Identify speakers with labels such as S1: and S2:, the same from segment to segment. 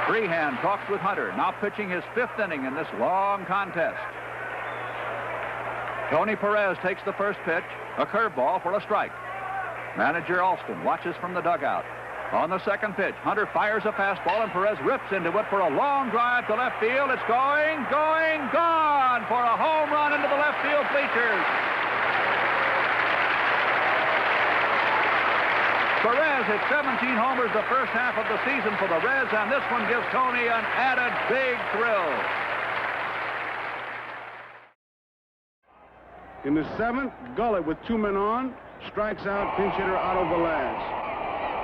S1: Freehand talks with Hunter, now pitching his 5th inning in this long contest. Tony Perez takes the first pitch, a curveball for a strike. Manager Alston watches from the dugout. On the second pitch, Hunter fires a fastball, and Perez rips into it for a long drive to left field. It's going, gone for a home run into the left field bleachers. Perez hit 17 homers the first half of the season for the Reds, and this one gives Tony an added big thrill.
S2: In the 7th, Gullett with 2 men on strikes out pinch hitter Otto Velez.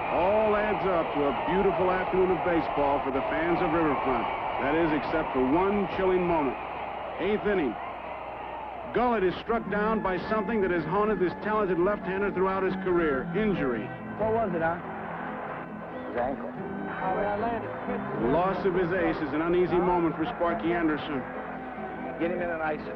S2: All adds up to a beautiful afternoon of baseball for the fans of Riverfront. That is, except for one chilling moment. 8th inning. Gullett is struck down by something that has haunted this talented left-hander throughout his career: injury.
S3: What was it, huh? His ankle.
S2: The loss of his ace is an uneasy moment for Sparky Anderson.
S3: Get him in and ice it.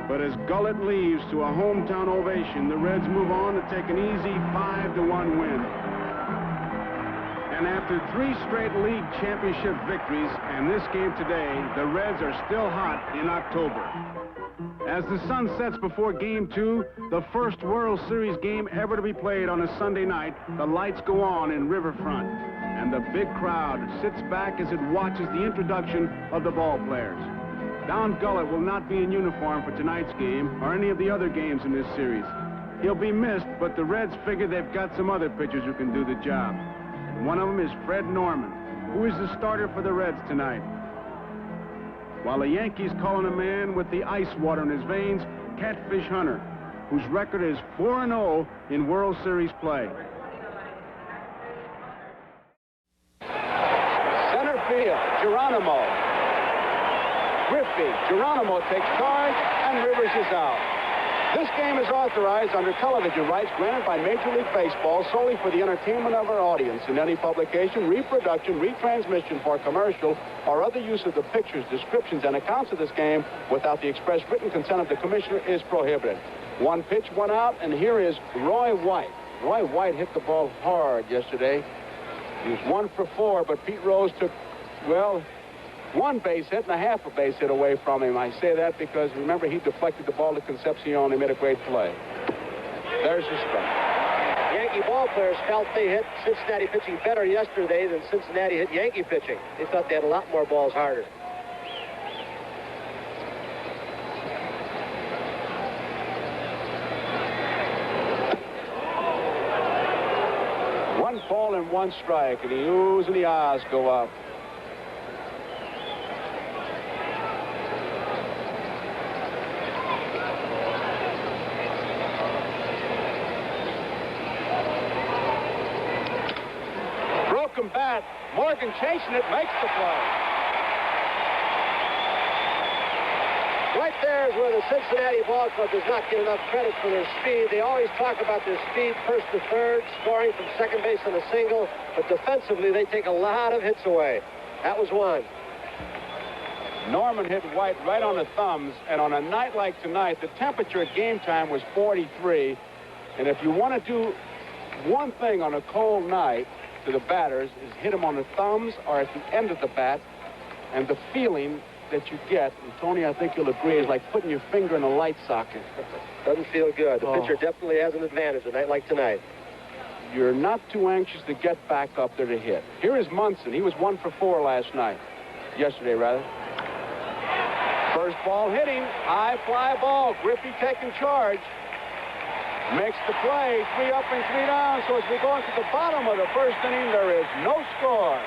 S2: But as Gullett leaves to a hometown ovation, the Reds move on to take an easy 5-1 win. And after 3 straight league championship victories and this game today, the Reds are still hot in October. As the sun sets before Game 2, the first World Series game ever to be played on a Sunday night, the lights go on in Riverfront, and the big crowd sits back as it watches the introduction of the ball players. Don Gullett will not be in uniform for tonight's game or any of the other games in this series. He'll be missed, but the Reds figure they've got some other pitchers who can do the job. And one of them is Fred Norman, who is the starter for the Reds tonight. While the Yankees call on a man with the ice water in his veins, Catfish Hunter, whose record is 4-0 in World Series play.
S4: Center field, Geronimo. Griffey, Geronimo takes charge, and Rivers is out. This game is authorized under television rights granted by Major League Baseball solely for the entertainment of our audience, and any publication, reproduction, retransmission for commercial, or other use of the pictures, descriptions, and accounts of this game without the express written consent of the commissioner is prohibited. 1 pitch, 1 out, and here is Roy White. Roy White hit the ball hard yesterday. He was 1 for 4, but Pete Rose took, well, 1 base hit and a half a base hit away from him. I say that because, remember, he deflected the ball to Concepcion. He made a great play. There's the strike.
S5: Yankee ball players felt they hit Cincinnati pitching better yesterday than Cincinnati hit Yankee pitching. They thought they had a lot more balls harder.
S4: One ball and 1 strike, and the oohs and the ahs go up. Bat. Morgan chasing it, makes the play.
S5: Right there is where the Cincinnati ball club does not get enough credit for their speed. They always talk about their speed first to third, scoring from second base on a single, but defensively they take a lot of hits away. That was 1.
S4: Norman hit White right on the thumbs, and on a night like tonight, the temperature at game time was 43, and if you want to do one thing on a cold night to the batters is hit them on the thumbs or at the end of the bat, and the feeling that you get, and Tony, I think you'll agree, is like putting your finger in a light socket.
S5: Doesn't feel good. The pitcher definitely has an advantage a night like tonight.
S4: You're not too anxious to get back up there to hit. Here is Munson. He was 1 for 4 yesterday rather. First ball hitting, high fly ball. Griffey taking charge. Makes the play, 3 up and 3 down. So as we go into the bottom of the first inning, there is no score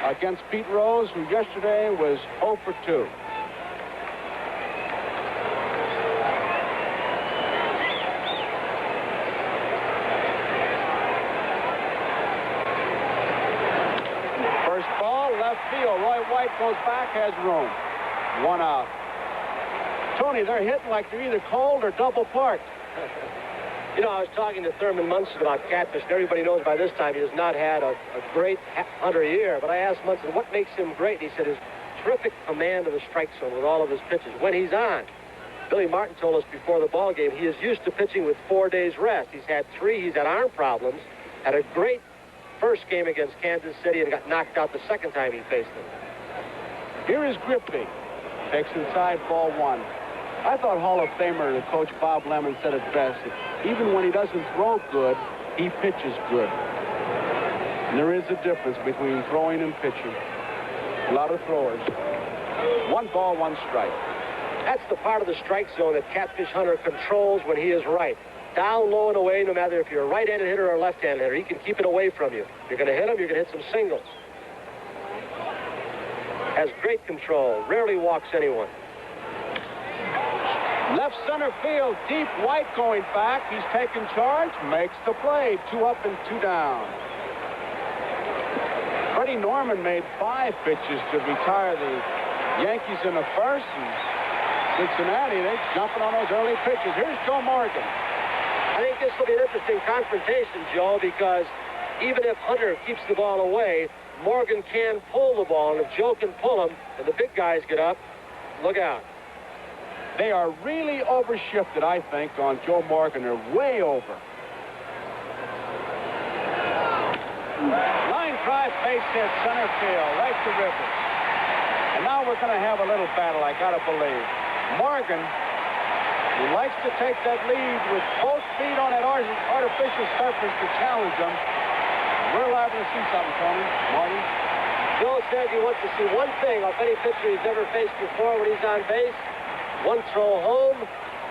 S4: against Pete Rose, who yesterday was 0 for 2. First ball, left field. Roy White goes back, has room. 1 out. Tony, they're hitting like they're either cold or double parked.
S5: You know, I was talking to Thurman Munson about Catfish, and everybody knows by this time he has not had a great Hunter year. But I asked Munson what makes him great. He said his terrific command of the strike zone with all of his pitches when he's on. Billy Martin told us before the ball game he is used to pitching with 4 days rest. He's had 3. He's had arm problems, Had a great first game against Kansas City and got knocked out the second time he faced them.
S4: Here is Griffey. Takes inside, ball 1. I thought Hall of Famer, the coach Bob Lemon, said it best. Even when he doesn't throw good, he pitches good. And there is a difference between throwing and pitching. A lot of throwers. 1 ball, 1 strike.
S5: That's the part of the strike zone that Catfish Hunter controls when he is right. Down, low, and away, no matter if you're a right-handed hitter or a left-handed hitter. He can keep it away from you. You're going to hit him, you're going to hit some singles. Has great control. Rarely walks anyone.
S4: Left center field, deep. White going back. He's taking charge, makes the play. 2 up and 2 down. Freddie Norman made 5 pitches to retire the Yankees in the first. And Cincinnati, they're jumping on those early pitches. Here's Joe Morgan.
S5: I think this will be an interesting confrontation, Joe, because even if Hunter keeps the ball away, Morgan can pull the ball, and if Joe can pull him and the big guys get up, look out.
S4: They are really overshifted, I think, on Joe Morgan. They're way over. Line drive, base hit, center field, right to Rivers. And now we're going to have a little battle, I got to believe. Morgan, who likes to take that lead with both feet on that artificial surface to challenge them. We're liable to see something, Tony. Marty?
S5: Joe said he wants to see one thing of any pitcher he's ever faced before when he's on base. 1 throw home,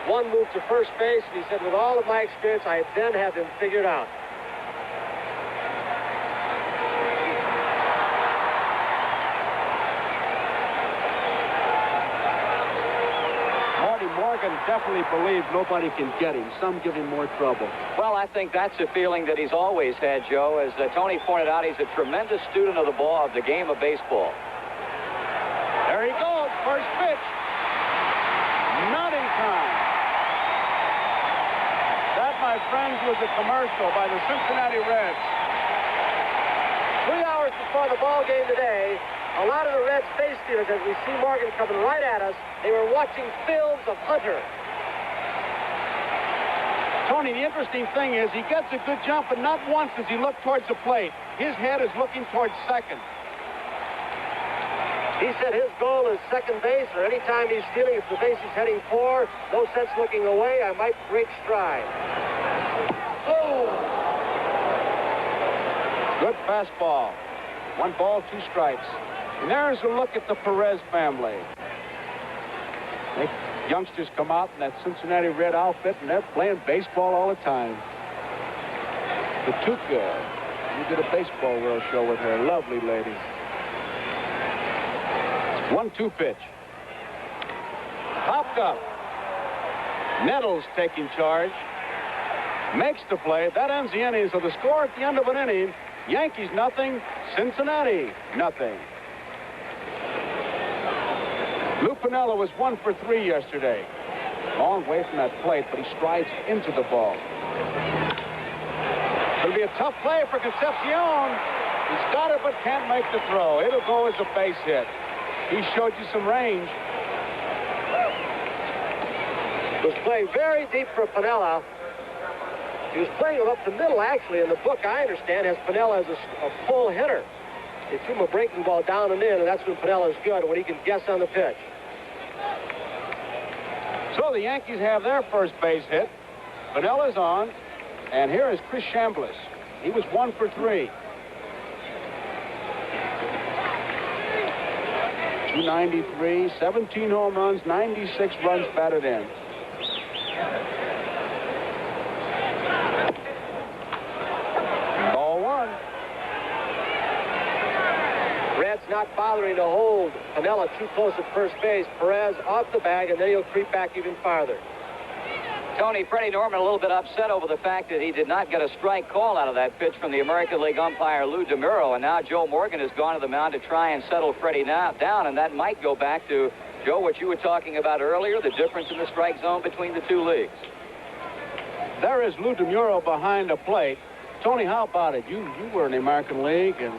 S5: 1 move to first base. And he said, with all of my experience, I then have him figured out.
S4: Morgan definitely believes nobody can get him. Some give him more trouble.
S6: Well, I think that's a feeling that he's always had, Joe. As Tony pointed out, he's a tremendous student of the ball, of the game of baseball.
S4: There he goes. First pitch. Not in time. That, my friends, was a commercial by the Cincinnati Reds.
S5: 3 hours before the ball game today, a lot of the Reds base stealers, as we see Morgan coming right at us, they were watching films of Hunter.
S4: Tony, the interesting thing is he gets a good jump, but not once does he look towards the plate. His head is looking towards second.
S5: He said his goal is second base, or any time he's stealing, if the base is heading for, no sense looking away, I might break stride. Oh!
S4: Good fastball. 1 ball, 2 strikes. And there's a look at the Perez family. They youngsters come out in that Cincinnati Red outfit, and they're playing baseball all the time. The Tuca, we did a Baseball World show with her. Lovely lady. 1-2 pitch. Popped up. Nettles taking charge. Makes the play. That ends the inning. So the score at the end of an inning, Yankees nothing, Cincinnati nothing. Lou Piniella was 1 for 3 yesterday. Long way from that plate, but he strides into the ball. It'll be a tough play for Concepcion. He's got it, but can't make the throw. It'll go as a base hit. He showed you some range.
S5: Was playing very deep for Piniella. He was playing him up the middle, actually. In the book, I understand, has Piniella as a full hitter. They threw him a breaking ball down and in, and that's when Pinella's good, when he can guess on the pitch.
S4: So the Yankees have their first base hit. Pinella's on, and here is Chris Chambliss. He was 1 for 3. 293, 17 home runs, 96 runs batted in. Ball 1.
S5: Reds not bothering to hold Piniella too close at first base. Perez off the bag, and then he'll creep back even farther.
S6: Tony, Freddie Norman a little bit upset over the fact that he did not get a strike call out of that pitch from the American League umpire Lou DeMuro, and now Joe Morgan has gone to the mound to try and settle Freddie down, and that might go back to, Joe, what you were talking about earlier, the difference in the strike zone between the 2 leagues.
S4: There is Lou DeMuro behind the plate. Tony, how about it? You were in the American League, and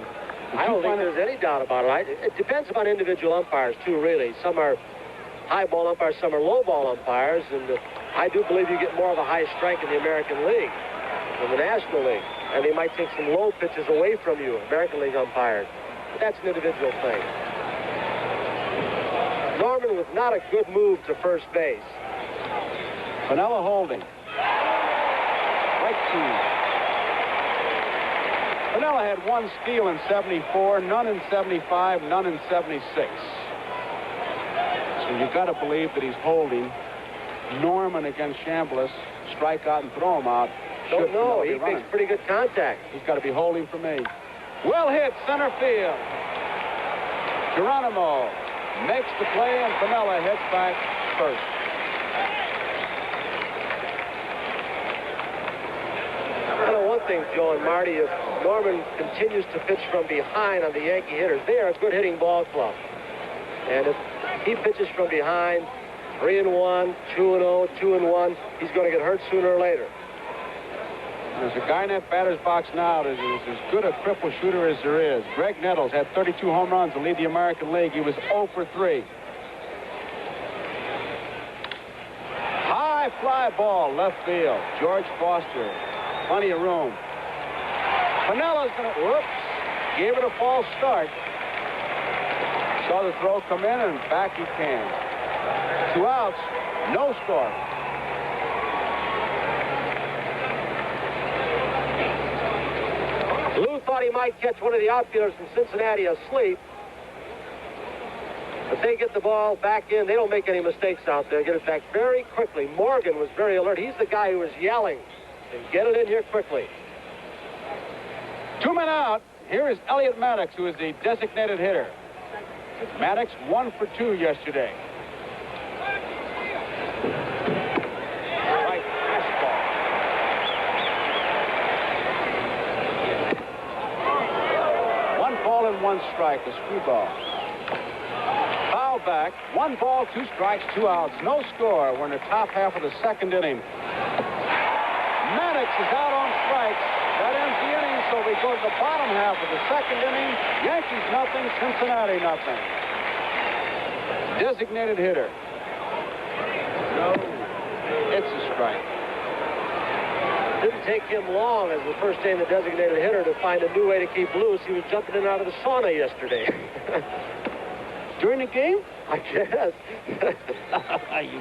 S5: I don't think there's any doubt about it. It depends upon individual umpires, too, really. Some are high ball umpires, some are low ball umpires, and I do believe you get more of a high strike in the American League than the National League. and they might take some low pitches away from you, American League umpires. But that's an individual thing. Norman with not a good move to first base.
S4: Piniella holding. Right two. Piniella had one steal in 74, none in 75, none in 76. So you got to believe that he's holding. Norman against Chambliss, strike out and throw him out.
S5: Don't know. He makes pretty good contact.
S4: He's got to be holding for me. Well hit, center field. Geronimo makes the play, and Piniella hits back first.
S5: I know one thing, Joe and Marty, if Norman continues to pitch from behind on the Yankee hitters, they are a good hitting ball club. And if he pitches from behind, 3-1, 2-0, 2-1, he's going to get hurt sooner or later.
S4: There's a guy in that batter's box now that is as good a cripple shooter as there is. Greg Nettles had 32 home runs to lead the American League. He was 0 for 3. High fly ball, left field. George Foster, plenty of room. Piniella's going to, whoops, gave it a false start. Saw the throw come in, and back he came. 2 outs, no score.
S5: Lou thought he might catch one of the outfielders from Cincinnati asleep. But they get the ball back in. They don't make any mistakes out there. Get it back very quickly. Morgan was very alert. He's the guy who was yelling. And get it in here quickly.
S4: 2 men out. Here is Elliot Maddox, who is the designated hitter. Maddox 1 for 2 yesterday. Right fastball. 1 ball and 1 strike, a screwball. Foul back. 1 ball, 2 strikes, 2 outs. No score. We're in the top half of the second inning. Maddox is out on strikes. That ends the inning, so we go to the bottom half of the second inning. Yankees nothing, Cincinnati nothing. Designated hitter. No, it's a strike.
S5: Didn't take him long as the first day in the designated hitter to find a new way to keep loose. He was jumping in and out of the sauna yesterday.
S4: During the game?
S5: I guess.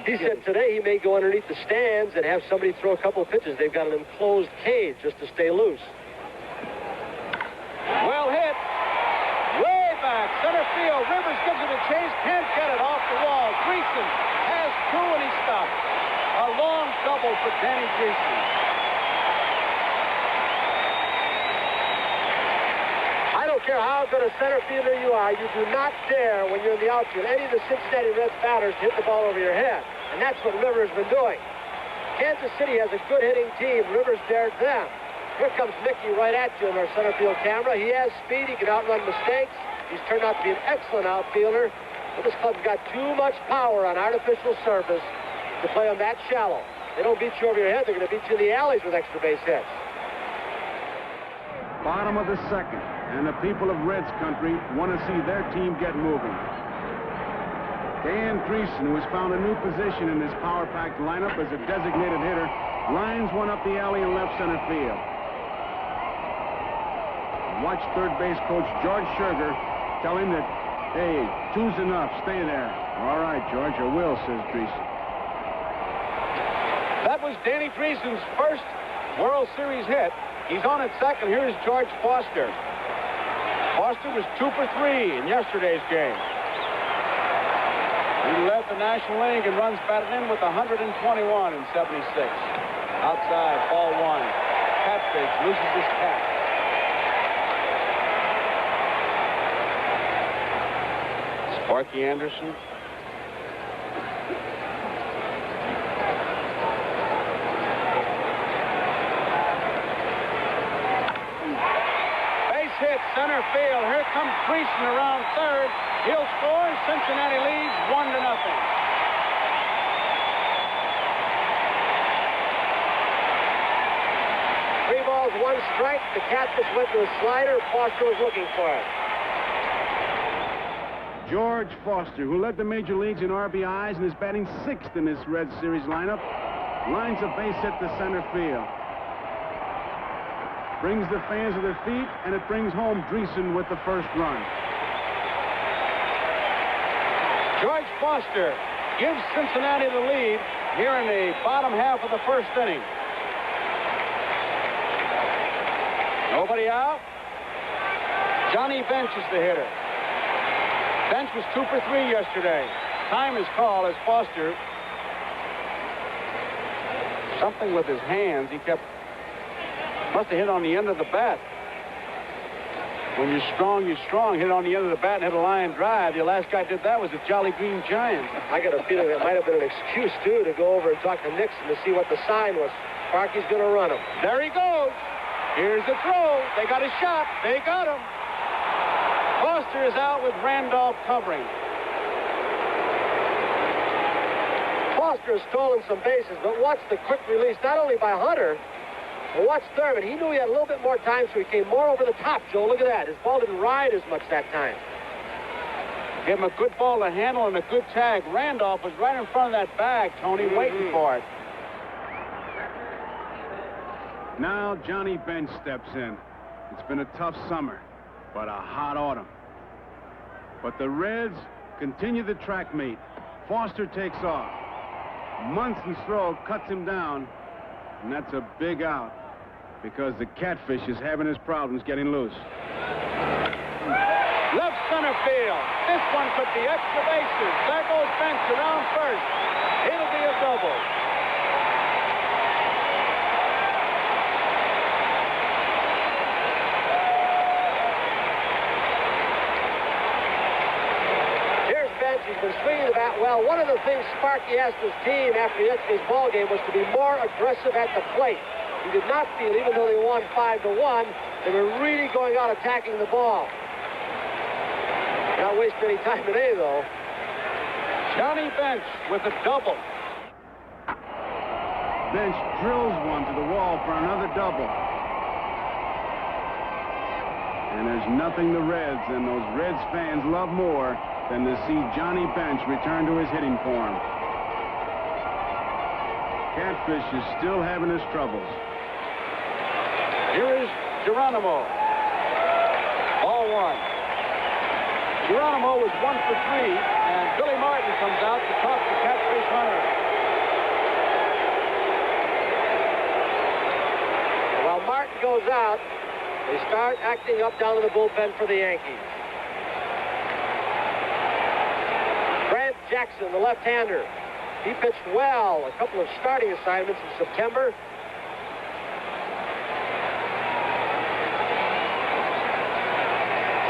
S5: He said today he may go underneath the stands and have somebody throw a couple of pitches. They've got an enclosed cage just to stay loose.
S4: Well hit. Way back. Center field. Rivers gives it a chase. Can't get it off the wall. Greason has 2 and he stops. A long double for Danny Greason.
S5: I don't care how good a center fielder you are, you do not dare, when you're in the outfield, any of the Cincinnati Reds batters hit the ball over your head. And that's what Rivers has been doing. Kansas City has a good hitting team. Rivers dared them. Here comes Mickey right at you in our center field camera. He has speed. He can outrun mistakes. He's turned out to be an excellent outfielder. But this club's got too much power on artificial surface to play them that shallow. They don't beat you over your head. They're going to beat you in the alleys with extra base hits.
S2: Bottom of the second, and the people of Reds country want to see their team get moving. Dan Greason, who has found a new position in this power-packed lineup as a designated hitter, lines one up the alley in left center field. Watch third base coach George Scherger tell him that, hey, 2's enough, stay there. All right, George, I will, says Greason.
S4: That was Danny Greason's first World Series hit. He's on at second. Here's George Foster. Foster was 2 for 3 in yesterday's game. He led the National League in runs batted in with 121 in 76. Outside, ball 1. Catfish loses his cap. Sparky Anderson. Base hit, center field. Here comes Greason around third. He'll score. Cincinnati leads 1-0.
S5: 3 balls, 1 strike. The Catfish went to a slider. Foster was looking for it.
S2: George Foster, who led the major leagues in RBIs and is batting 6th in this Red Series lineup, lines a base hit to center field. brings the fans to their feet, and it brings home Dreesen with the first run.
S4: George Foster gives Cincinnati the lead here in the bottom half of the first inning. Nobody out. Johnny Bench is the hitter. Bench was 2 for 3 yesterday. Time is called as Foster. Something with his hands. He must have hit on the end of the bat. When you're strong, you're strong. Hit on the end of the bat and hit a line drive. The last guy did that was the Jolly Green Giant.
S5: I got a feeling it might have been an excuse, too, to go over and talk to Nixon to see what the sign was. Sparky's going to run him.
S4: There he goes. Here's the throw. They got a shot. They got him. Foster is out with Randolph covering.
S5: Foster has stolen some bases, but watch the quick release, not only by Hunter, but watch Thurman. He knew he had a little bit more time, so he came more over the top, Joe. Look at that. His ball didn't ride as much that time.
S4: Give him a good ball to handle and a good tag. Randolph was right in front of that bag, Tony, waiting for it.
S2: Now Johnny Bench steps in. It's been a tough summer, but a hot autumn. But the Reds continue the track meet. Foster takes off. Munson's throw cuts him down, and that's a big out because the Catfish is having his problems getting loose.
S4: Left center field. This one could be extra bases. There goes Bench around first. It'll be a double.
S5: He's been swinging the bat well. One of the things Sparky asked his team after yesterday's ball game was to be more aggressive at the plate. He did not feel, even though they won 5-1, they were really going out attacking the ball. Not wasting any time today, though.
S4: Johnny Bench with a double.
S2: Bench drills one to the wall for another double. And there's nothing the Reds and those Reds fans love more than to see Johnny Bench return to his hitting form. Catfish is still having his troubles.
S4: Here is Geronimo. Ball one. Geronimo was 1 for 3, and Billy Martin comes out to talk to Catfish Hunter.
S5: While Martin goes out, they start acting up down to the bullpen for the Yankees. Jackson, the left-hander. He pitched well. A couple of starting assignments in September.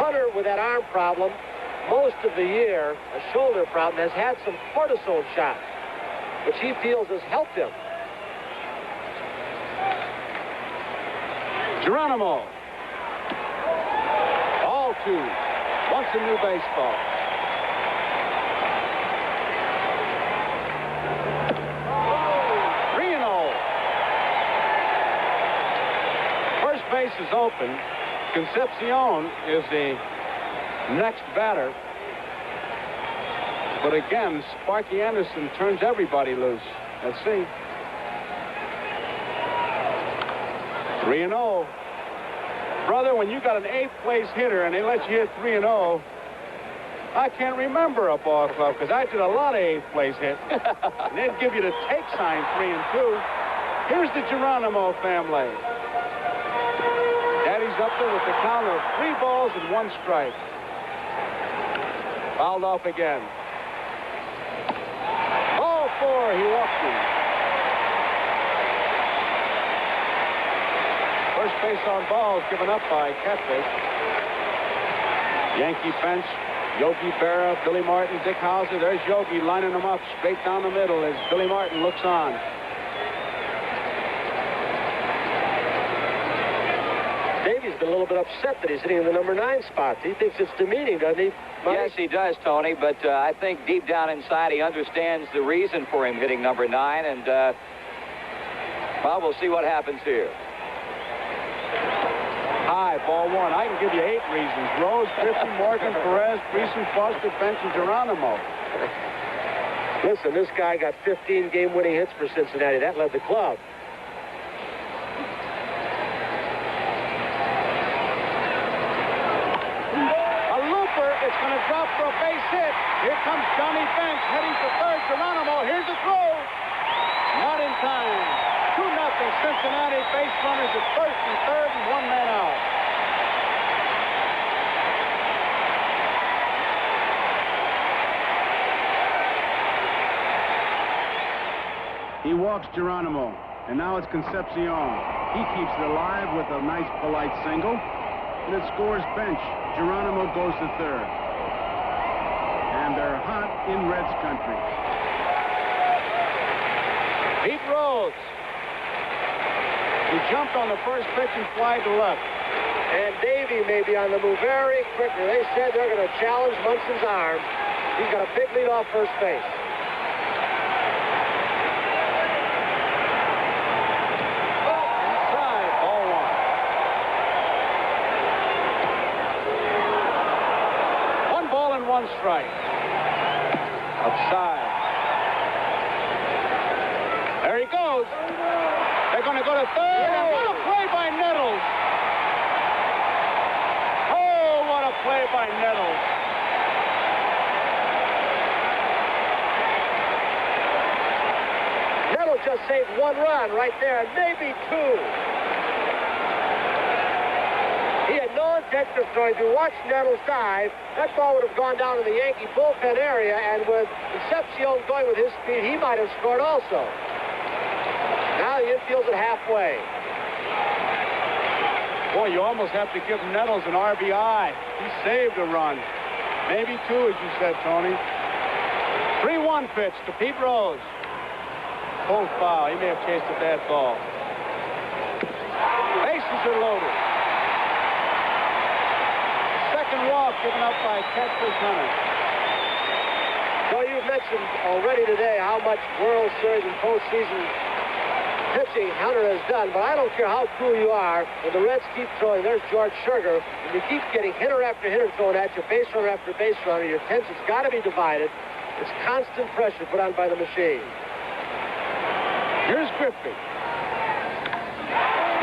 S5: Hunter, with that arm problem, most of the year, a shoulder problem, has had some cortisone shots, which he feels has helped him.
S4: Geronimo. Ball 2. Wants a new baseball. Base is open. Concepcion is the next batter. But again, Sparky Anderson turns everybody loose. Let's see. 3-0. Brother, when you got an 8th place hitter and they let you hit 3-0, I can't remember a ball club because I did a lot of 8th place hits. And they'd give you the take sign 3-2. Here's the Geronimo family. Daddy's up there with the count of 3 balls and 1 strike. Fouled off again. Ball 4, he walked him. First base on balls given up by Catfish. Yankee bench, Yogi Berra, Billy Martin, Dick Hauser. There's Yogi lining them up straight down the middle as Billy Martin looks on.
S5: Davey's been a little bit upset that he's hitting in the number 9 spot. He thinks it's demeaning, doesn't he, Mike?
S6: Yes, he does, Tony, but I think deep down inside he understands the reason for him hitting number 9, and, well, we'll see what happens here.
S4: High, ball 1. I can give you 8 reasons. Rose, Griffey, Morgan, Perez, Dreesen, Foster, Bench, and Geronimo.
S5: Listen, this guy got 15 game-winning hits for Cincinnati. That led the club.
S4: It's going to drop for a base hit. Here comes Johnny Bench heading for third. Geronimo, here's the throw. Not in time. 2-0 Cincinnati. Base runners at first and third and one man out.
S2: He walks Geronimo, and now it's Concepcion. He keeps it alive with a nice, polite single, and it scores Bench. Geronimo goes to third. And they're hot in Reds country.
S4: Pete Rose. He jumped on the first pitch and fly to left.
S5: And Davey may be on the move very quickly. They said they're going to challenge Munson's arm. He's got a big lead off first base.
S4: Inside, ball one. 1 ball and 1 strike. Outside. There he goes. They're going to go to third. And what a play by Nettles. Oh, what a play by Nettles.
S5: Nettles just saved 1 run right there, and maybe 2. He had no intention of throwing. If you watch Nettles dive, that ball would have gone down to the Yankee bullpen area, and with Concepcion going with his speed, he might have scored also. Now the infield's at halfway.
S4: Boy, you almost have to give Nettles an RBI. He saved a run. Maybe 2, as you said, Tony. 3-1 pitch to Pete Rose. Full foul. He may have chased a bad ball. Bases are loaded. Second walk given up by Catfish Hunter.
S5: So you've mentioned already today how much World Series and postseason pitching Hunter has done, but I don't care how cool you are. When the Reds keep throwing, there's George Sugar, and you keep getting hitter after hitter thrown at you, base runner after base runner, your attention's got to be divided. It's constant pressure put on by the machine.
S4: Here's Griffey.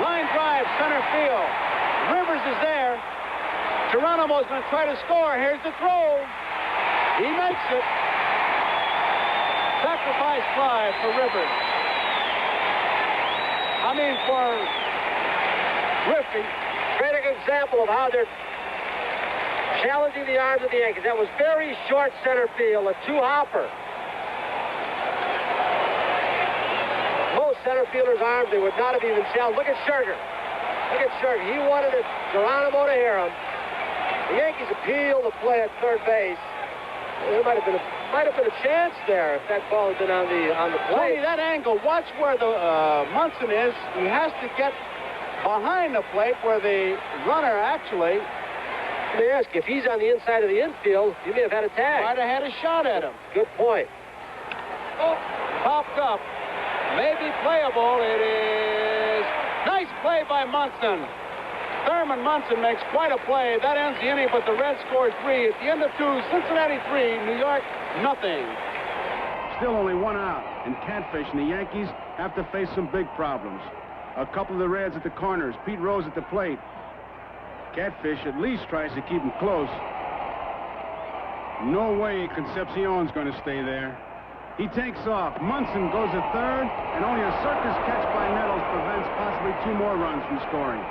S4: Line drive, center field. Rivers is there. Geronimo's going to try to score. Here's the throw. He makes it. Sacrifice fly for Rivers. I mean, for Griffey.
S5: Great example of how they're challenging the arms of the Yankees. That was very short center field, a 2-hopper. Most center fielders' arms, they would not have even challenged. Look at Scherger. Look at Scherger. He wanted it, Geronimo to hear him. The Yankees appealed the play at third base. There might have been a chance there if that ball had been on the plate.
S4: Tony, that angle, watch where the Munson is. He has to get behind the plate where the runner actually.
S5: Let me ask you, if he's on the inside of the infield, you may have had a tag.
S4: Might have had a shot at him.
S5: Good point.
S4: Oh, popped up. Maybe playable. It is. Nice play by Munson. Thurman Munson makes quite a play. That ends the inning, but the Reds scored 3. At the end of 2, Cincinnati 3, New York nothing.
S2: Still only 1 out, and Catfish and the Yankees have to face some big problems. A couple of the Reds at the corners, Pete Rose at the plate. Catfish at least tries to keep him close. No way Concepcion's going to stay there. He takes off. Munson goes to third, and only a circus catch by Nettles prevents possibly 2 more runs from scoring.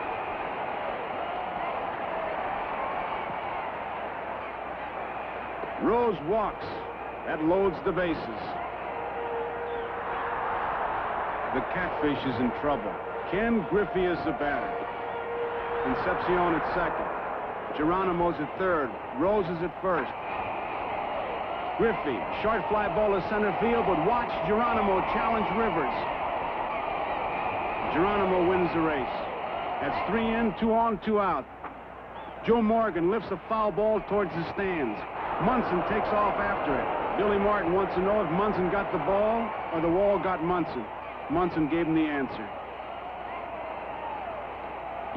S2: Rose walks. That loads the bases. The Catfish is in trouble. Ken Griffey is the batter. Concepcion at second. Geronimo's at third. Rose is at first. Griffey, short fly ball to center field, but watch Geronimo challenge Rivers. Geronimo wins the race. That's 3 in, 2 on, 2 out. Joe Morgan lifts a foul ball towards the stands. Munson takes off after it. Billy Martin wants to know if Munson got the ball or the wall got Munson. Munson gave him the answer.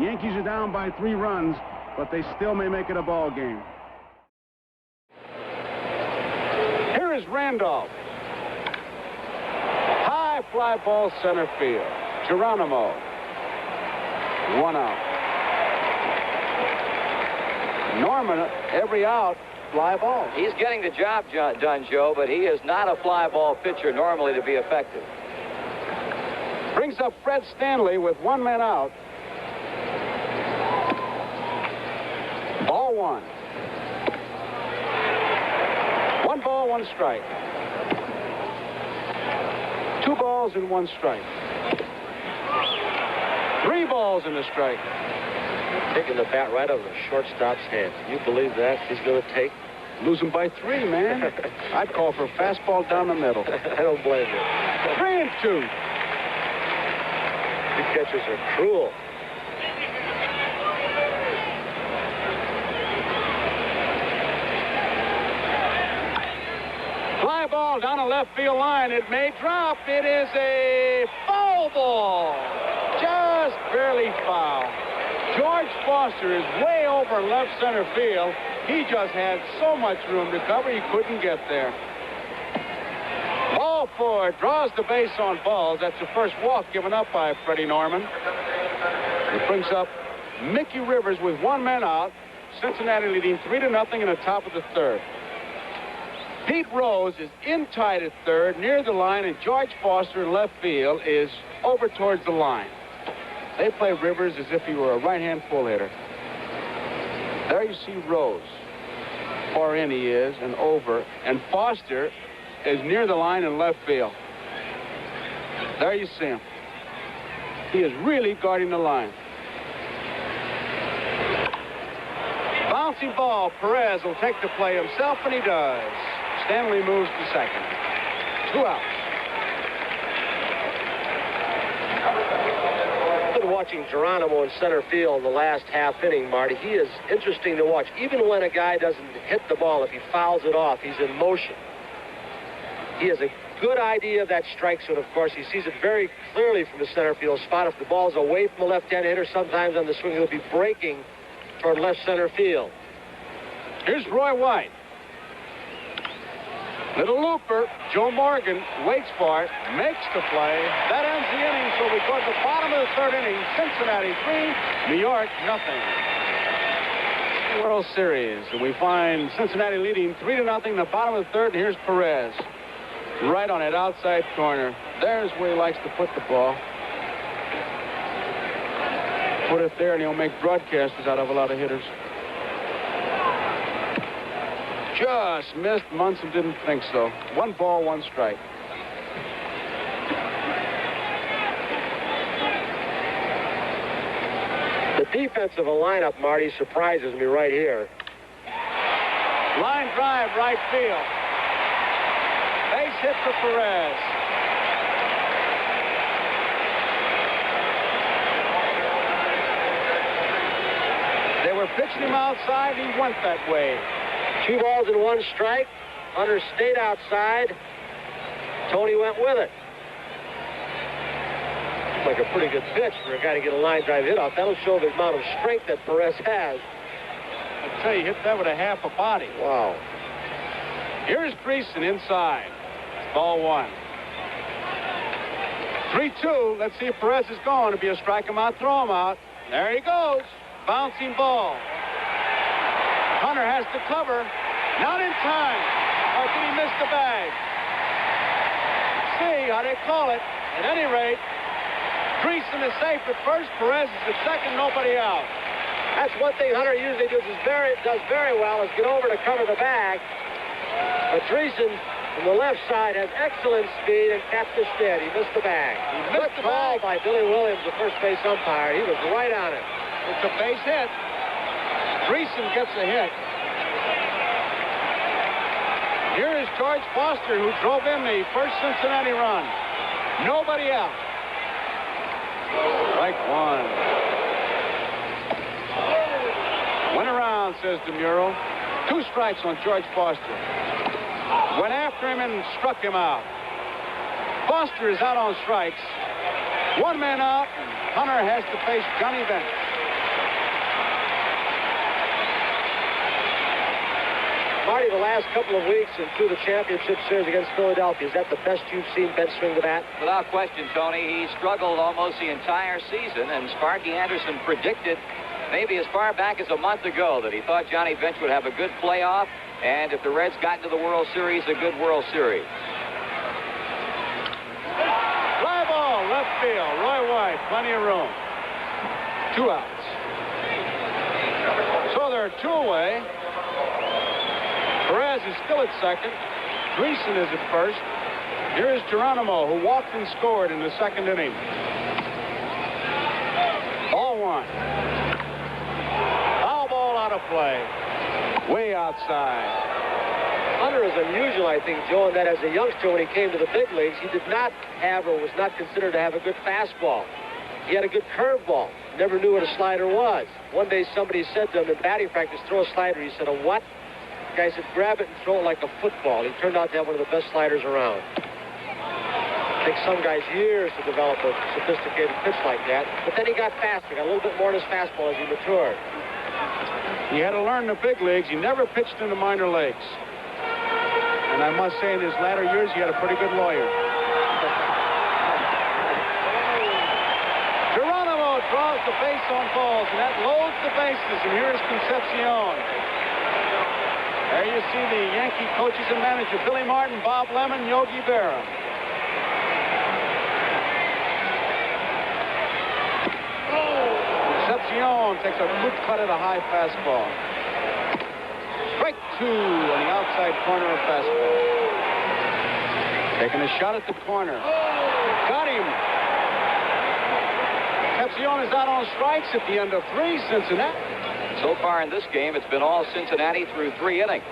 S2: Yankees are down by 3 runs, but they still may make it a ball game.
S4: Here is Randolph. High fly ball center field. Geronimo. 1 out. Norman, every out, fly balls.
S6: He's getting the job done, Joe, but he is not a fly ball pitcher normally to be effective.
S4: Brings up Fred Stanley with 1 man out. Ball 1. 1 ball, 1 strike. 2 balls and 1 strike. 3 balls and a strike.
S5: Taking the bat right out of the shortstop's hand. Can you believe that? He's going to take.
S4: Losing by 3, man. I'd call for a fastball down the middle.
S5: I don't blame you.
S4: 3-2.
S5: These catchers are cruel.
S4: Fly ball down a left field line. It may drop. It is a foul ball. Just barely foul. George Foster is way over left center field. He just had so much room to cover, he couldn't get there. Ball 4 draws the base on balls. That's the first walk given up by Freddie Norman. It brings up Mickey Rivers with 1 man out. Cincinnati leading 3-0 in the top of the 3rd. Pete Rose is in tight at 3rd, near the line, and George Foster in left field is over towards the line. They play Rivers as if he were a right-hand pull hitter. There you see Rose. Far in he is, and over. And Foster is near the line in left field. There you see him. He is really guarding the line. Bouncy ball. Perez will take the play himself, and he does. Stanley moves to second. 2 outs.
S5: Watching Geronimo in center field the last half inning, Marty, he is interesting to watch. Even when a guy doesn't hit the ball, if he fouls it off, he's in motion. He has a good idea of that strike zone, of course. He sees it very clearly from the center field spot. If the ball's away from the left-hand hitter, sometimes on the swing, he'll be breaking toward left center field.
S4: Here's Roy White. Little looper. Joe Morgan waits for it, makes the play. That ends the inning, so we go to the bottom of the 3rd inning. Cincinnati 3, New York nothing. World Series, and we find Cincinnati leading 3-0 in the bottom of the 3rd, and here's Perez. Right on that outside corner. There's where he likes to put the ball. Put it there, and he'll make broadcasters out of a lot of hitters. Just missed. Munson didn't think so. 1 ball, 1 strike.
S5: The defensive lineup, Marty, surprises me right here.
S4: Line drive, right field. Base hit for Perez. They were pitching him outside. He went that way.
S5: 2 balls and 1 strike. Hunter stayed outside. Tony went with it. Like a pretty good pitch for a guy to get a line drive hit off. That'll show the amount of strength that Perez has.
S4: I tell you, hit that with a half a body.
S5: Wow.
S4: Here's Greason inside. Ball 1. 3-2. Let's see if Perez is going to be a strike him out, throw him out. There he goes. Bouncing ball. Hunter has to cover. Not in time. Or did he miss the bag? See how they call it. At any rate, Greason is safe at first. Perez is at second. Nobody out.
S5: That's one thing Hunter usually does very well is get over to cover the bag. But Greason from the left side has excellent speed, and Catfish did. He missed the bag.
S4: He missed the ball
S5: by Billy Williams, the first base umpire. He was right on it.
S4: It's a base hit. Greason gets a hit. Here is George Foster, who drove in the first Cincinnati run. Nobody out. Strike 1. Went around, says DeMuro. 2 strikes on George Foster. Went after him and struck him out. Foster is out on strikes. 1 man out, and Hunter has to face Johnny Bench.
S5: Marty, the last couple of weeks and through the championship series against Philadelphia, is that the best you've seen Bench swing the bat?
S6: Without question, Tony. He struggled almost the entire season, and Sparky Anderson predicted maybe as far back as a month ago that he thought Johnny Bench would have a good playoff. And if the Reds got into the World Series, a good World Series.
S4: Fly ball, left field. Roy White, plenty of room. 2 outs. So they're 2 away. Perez is still at second. Greason is at first. Here is Geronimo, who walked and scored in the 2nd inning. Ball 1. Foul ball out of play. Way outside.
S5: Hunter is unusual, I think, Joe, in that as a youngster, when he came to the big leagues, he did not have or was not considered to have a good fastball. He had a good curveball. Never knew what a slider was. One day somebody said to him in batting practice, throw a slider. He said, a what? The guy said, grab it and throw it like a football. He turned out to have one of the best sliders around. It takes some guys years to develop a sophisticated pitch like that. But then he got faster, got a little bit more in his fastball as he matured.
S4: He had to learn the big leagues. He never pitched in the minor leagues. And I must say, in his latter years, he had a pretty good lawyer. Geronimo draws the base on balls, and that loads the bases. And here is Concepcion. There you see the Yankee coaches and manager, Billy Martin, Bob Lemon, Yogi Berra. Concepcion takes a good cut at a high fastball. Strike 2 on the outside corner of fastball. Taking a shot at the corner. Got him. Concepcion is out on strikes at the end of 3. Cincinnati.
S6: So far in this game, it's been all Cincinnati through 3 innings.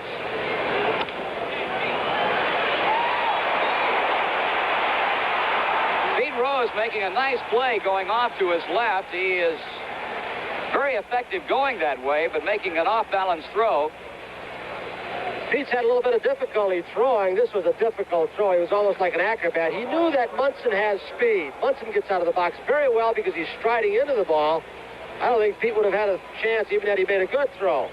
S6: Pete Rose making a nice play going off to his left. He is very effective going that way, but making an off-balance throw.
S5: Pete's had a little bit of difficulty throwing. This was a difficult throw. He was almost like an acrobat. He knew that Munson has speed. Munson gets out of the box very well because he's striding into the ball. I don't think Pete would have had a chance even had he made a good throw.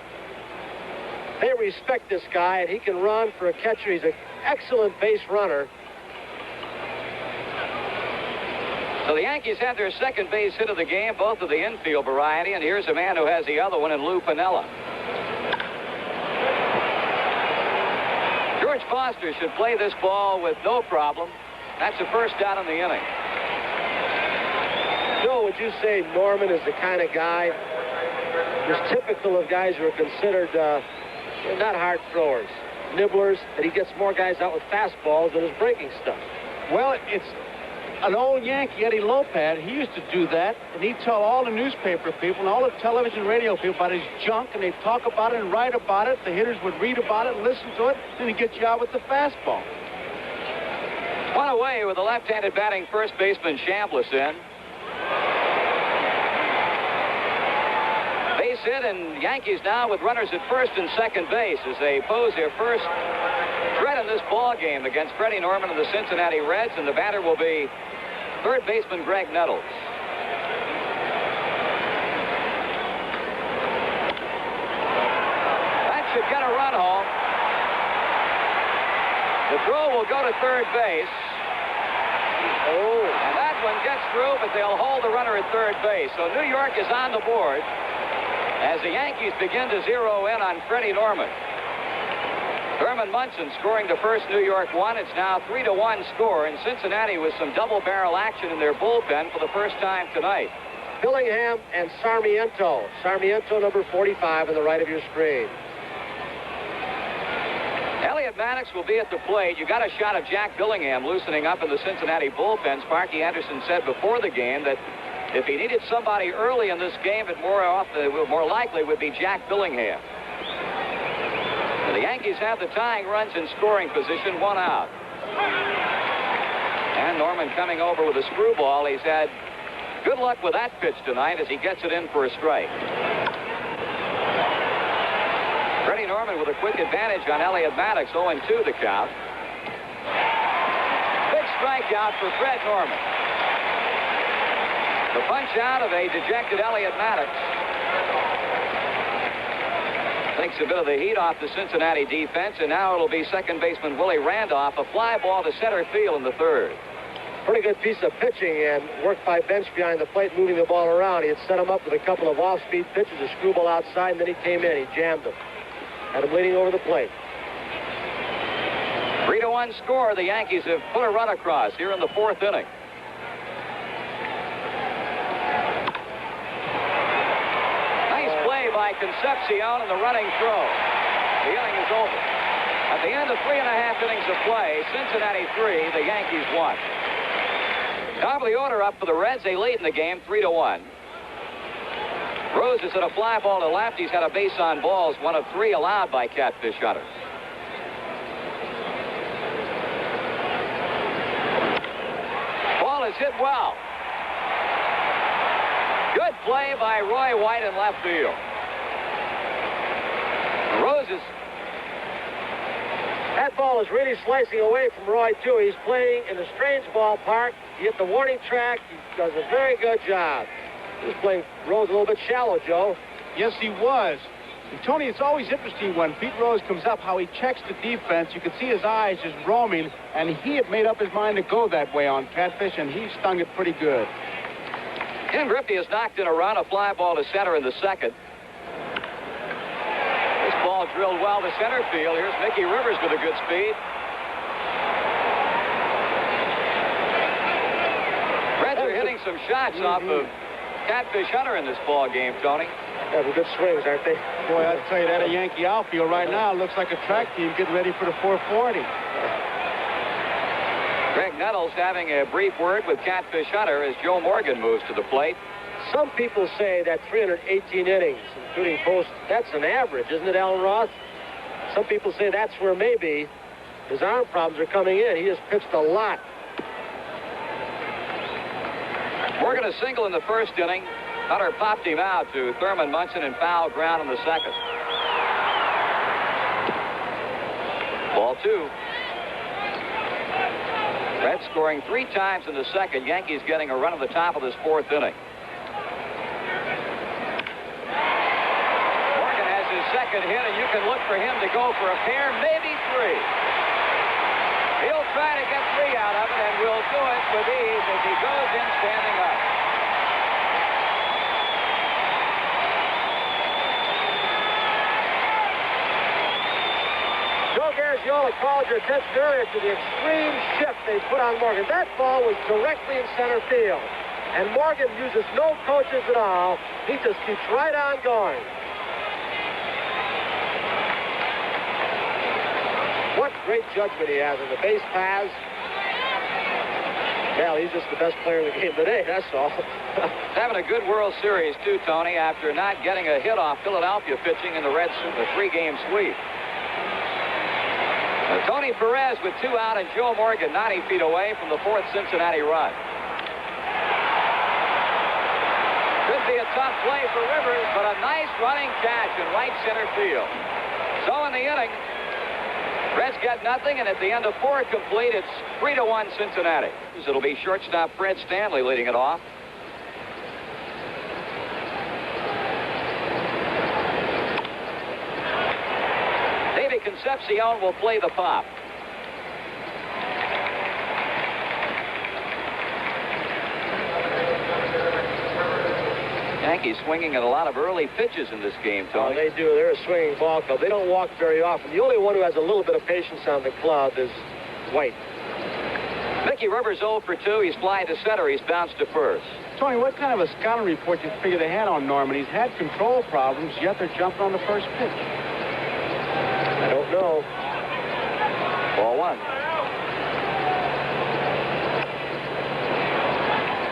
S5: They respect this guy, and he can run for a catcher. He's an excellent base runner.
S6: So the Yankees have their second base hit of the game, both of the infield variety, and here's a man who has the other one in Lou Piniella. George Foster should play this ball with no problem. That's the first out in the inning.
S5: Joe, would you say Norman is the kind of guy who's typical of guys who are considered not hard throwers, nibblers, that he gets more guys out with fastballs than his breaking stuff?
S4: Well, it's an old Yankee, Eddie Lopez. He used to do that, and he'd tell all the newspaper people and all the television radio people about his junk, and they'd talk about it and write about it. The hitters would read about it and listen to it, and he'd get you out with the fastball.
S6: One away with the left-handed batting first baseman Chambliss in. Base hit, and Yankees now with runners at first and second base as they pose their first threat in this ball game against Freddie Norman of the Cincinnati Reds, and the batter will be third baseman Greg Nettles. That should get a run home. The throw will go to third base. Oh, and that one gets through, but they'll hold the runner at third base. So New York is on the board as the Yankees begin to zero in on Freddie Norman. Thurman Munson scoring the first New York one. It's now 3-1 score, and Cincinnati with some double-barrel action in their bullpen for the first time tonight.
S5: Billingham and Sarmiento. Sarmiento, number 45 on the right of your screen.
S6: Elliot Maddox will be at the plate. You got a shot of Jack Billingham loosening up in the Cincinnati bullpen. Sparky Anderson said before the game that if he needed somebody early in this game, it more likely would be Jack Billingham. The Yankees have the tying runs in scoring position, 1 out. And Norman coming over with a screwball. He's had good luck with that pitch tonight as he gets it in for a strike. Freddie Norman with a quick advantage on Elliot Maddox, 0-2 the count. Big strikeout for Fred Norman. The punch out of a dejected Elliot Maddox takes a bit of the heat off the Cincinnati defense, and now it'll be second baseman Willie Randolph. A fly ball to center field in the third.
S5: Pretty good piece of pitching and work by Bench behind the plate, moving the ball around. He had set him up with a couple of off-speed pitches, a screwball outside, and then he came in. He jammed him. Had him leaning over the plate.
S6: 3-1 score. The Yankees have put a run across here in the 4th inning. Nice play by Concepcion and the running throw. The inning is over. At the end of 3.5 innings of play, Cincinnati 3, the Yankees 1. Top of the order up for the Reds. They lead in the game 3-1. Rose has hit a fly ball to left. He's had a base on balls, one of 3 allowed by Catfish Hunter. Ball is hit well. Good play by Roy White in left field. Rose is...
S5: That ball is really slicing away from Roy, too. He's playing in a strange ballpark. He hit the warning track. He does a very good job. He's playing Rose a little bit shallow, Joe.
S3: Yes, he was. And Tony, it's always interesting when Pete Rose comes up, how he checks the defense. You can see his eyes just roaming, and he had made up his mind to go that way on Catfish, and he stung it pretty good.
S6: Ken Griffey has knocked in a run, a fly ball to center in the 2nd. This ball drilled well to center field. Here's Mickey Rivers with a good speed. Reds are hitting some shots off of Catfish Hunter in this ball game, Tony.
S5: Yeah, good swings, aren't they?
S3: Boy, I'll tell you, that a Yankee outfield right now looks like a track team getting ready for the 440.
S6: Greg Nettles having a brief word with Catfish Hunter as Joe Morgan moves to the plate.
S5: Some people say that 318 innings, including post, that's an average, isn't it, Alan Roth? Some people say that's where maybe his arm problems are coming in. He has pitched a lot.
S6: Morgan a single in the 1st inning. Hunter popped him out to Thurman Munson and foul ground in the 2nd. Ball 2. Reds scoring 3 times in the 2nd. Yankees getting a run at the top of this 4th inning. Morgan has his 2nd hit, and you can look for him to go for a pair, maybe 3. He'll try to get 3 out of it, and will do it with ease as he goes in standing up.
S5: Joe Garagiola called your attention earlier to the extreme shift they put on Morgan. That ball was directly in center field. And Morgan uses no coaches at all. He just keeps right on going. What great judgment he has on the base paths. Well, he's just the best player in the game today, that's all.
S6: Having a good World Series, too, Tony, after not getting a hit off Philadelphia pitching in the Reds' 3-game sweep. Tony Perez with 2 out and Joe Morgan 90 feet away from the 4th Cincinnati run. Could be a tough play for Rivers, but a nice running catch in right center field. So in the inning, Reds get nothing, and at the end of 4 complete, it's 3-1 Cincinnati. It'll be shortstop Fred Stanley leading it off. Concepcion will play the pop. Yankees swinging at a lot of early pitches in this game, Tony.
S5: Oh, they do. They're a swinging ball club. They don't walk very often. The only one who has a little bit of patience on the club is White.
S6: Mickey Rivers 0 for 2. He's flying to center. He's bounced to 1st.
S3: Tony, what kind of a scouting report you figure they had on Norman? He's had control problems, yet they're jumping on the 1st pitch.
S5: I don't know.
S6: Ball 1.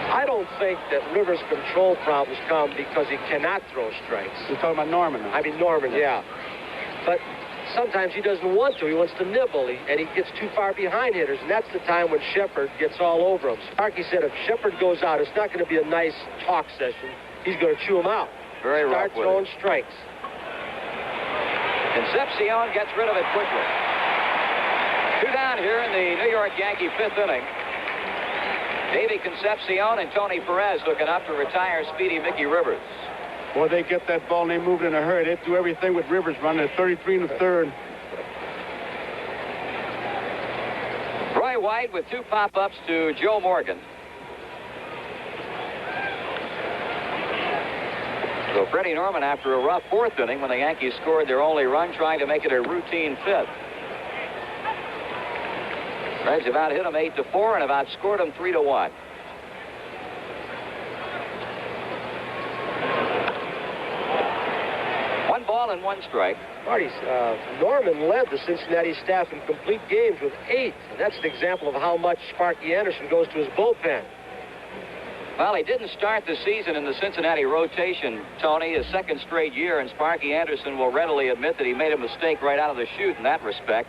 S5: I don't think that Rivers' control problems come because he cannot throw strikes.
S3: You're talking about Norman now.
S5: I mean, Norman, yeah. But sometimes he doesn't want to. He wants to nibble, and he gets too far behind hitters, and that's the time when Shepard gets all over him. Sparky said if Shepard goes out, it's not going to be a nice talk session. He's going to chew him out.
S6: Very rough.
S5: Start throwing strikes.
S6: Concepcion gets rid of it quickly. 2 down here in the New York Yankee 5th inning. Davey Concepcion and Tony Perez looking up to retire speedy Mickey Rivers.
S3: Boy, they get that ball and they move it in a hurry. They do everything with Rivers running at 33 and a third.
S6: Roy White with 2 pop-ups to Joe Morgan. So Freddie Norman, after a rough fourth inning when the Yankees scored their only run, trying to make it a routine fifth. Reds have out hit him 8-4 and have outscored him 3-1. One ball and one strike.
S5: Marty, Norman led the Cincinnati staff in complete games with 8. And that's an example of how much Sparky Anderson goes to his bullpen.
S6: Well, he didn't start the season in the Cincinnati rotation, Tony, his second straight year, and Sparky Anderson will readily admit that he made a mistake right out of the chute in that respect.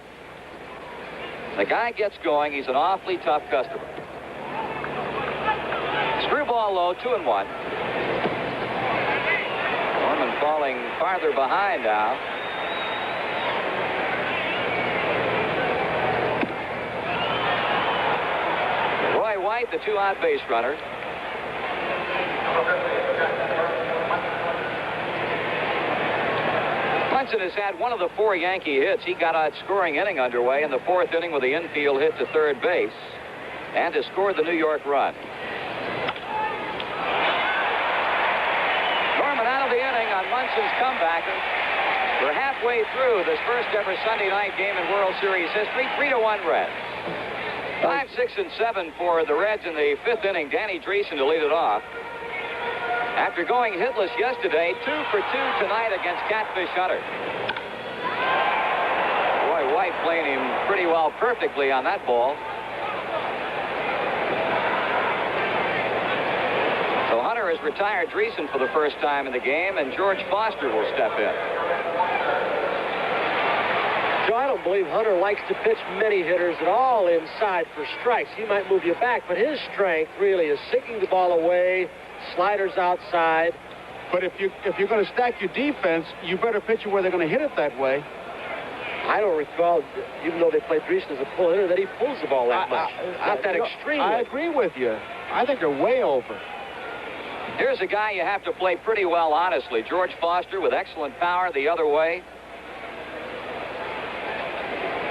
S6: The guy gets going. He's an awfully tough customer. Screwball low, 2-1. Norman falling farther behind now. Roy White, the 2-out base runner. Munson has had one of the 4 Yankee hits. He got a scoring inning underway in the 4th inning with the infield hit to third base and has scored the New York run. Norman out of the inning on Munson's comebacker. We're halfway through this first ever Sunday night game in World Series history. 3-1 Reds. 5, 6, and 7 for the Reds in the 5th inning. Danny Dreesen to lead it off. After going hitless yesterday, 2 for 2 tonight against Catfish Hunter. Roy White playing him pretty well, perfectly on that ball. So Hunter has retired Dreesen for the first time in the game, and George Foster will step in.
S5: Joe, I don't believe Hunter likes to pitch many hitters at all inside for strikes. He might move you back, but his strength really is sinking the ball away, sliders outside.
S3: But if you're going to stack your defense, you better pitch it where they're going to hit it that way.
S5: I don't recall, even though they played Dreesen as a pull hitter, that he pulls the ball that much. Not that extremely.
S3: I agree with you. I think they're way over.
S6: Here's a guy you have to play pretty well, honestly. George Foster with excellent power the other way.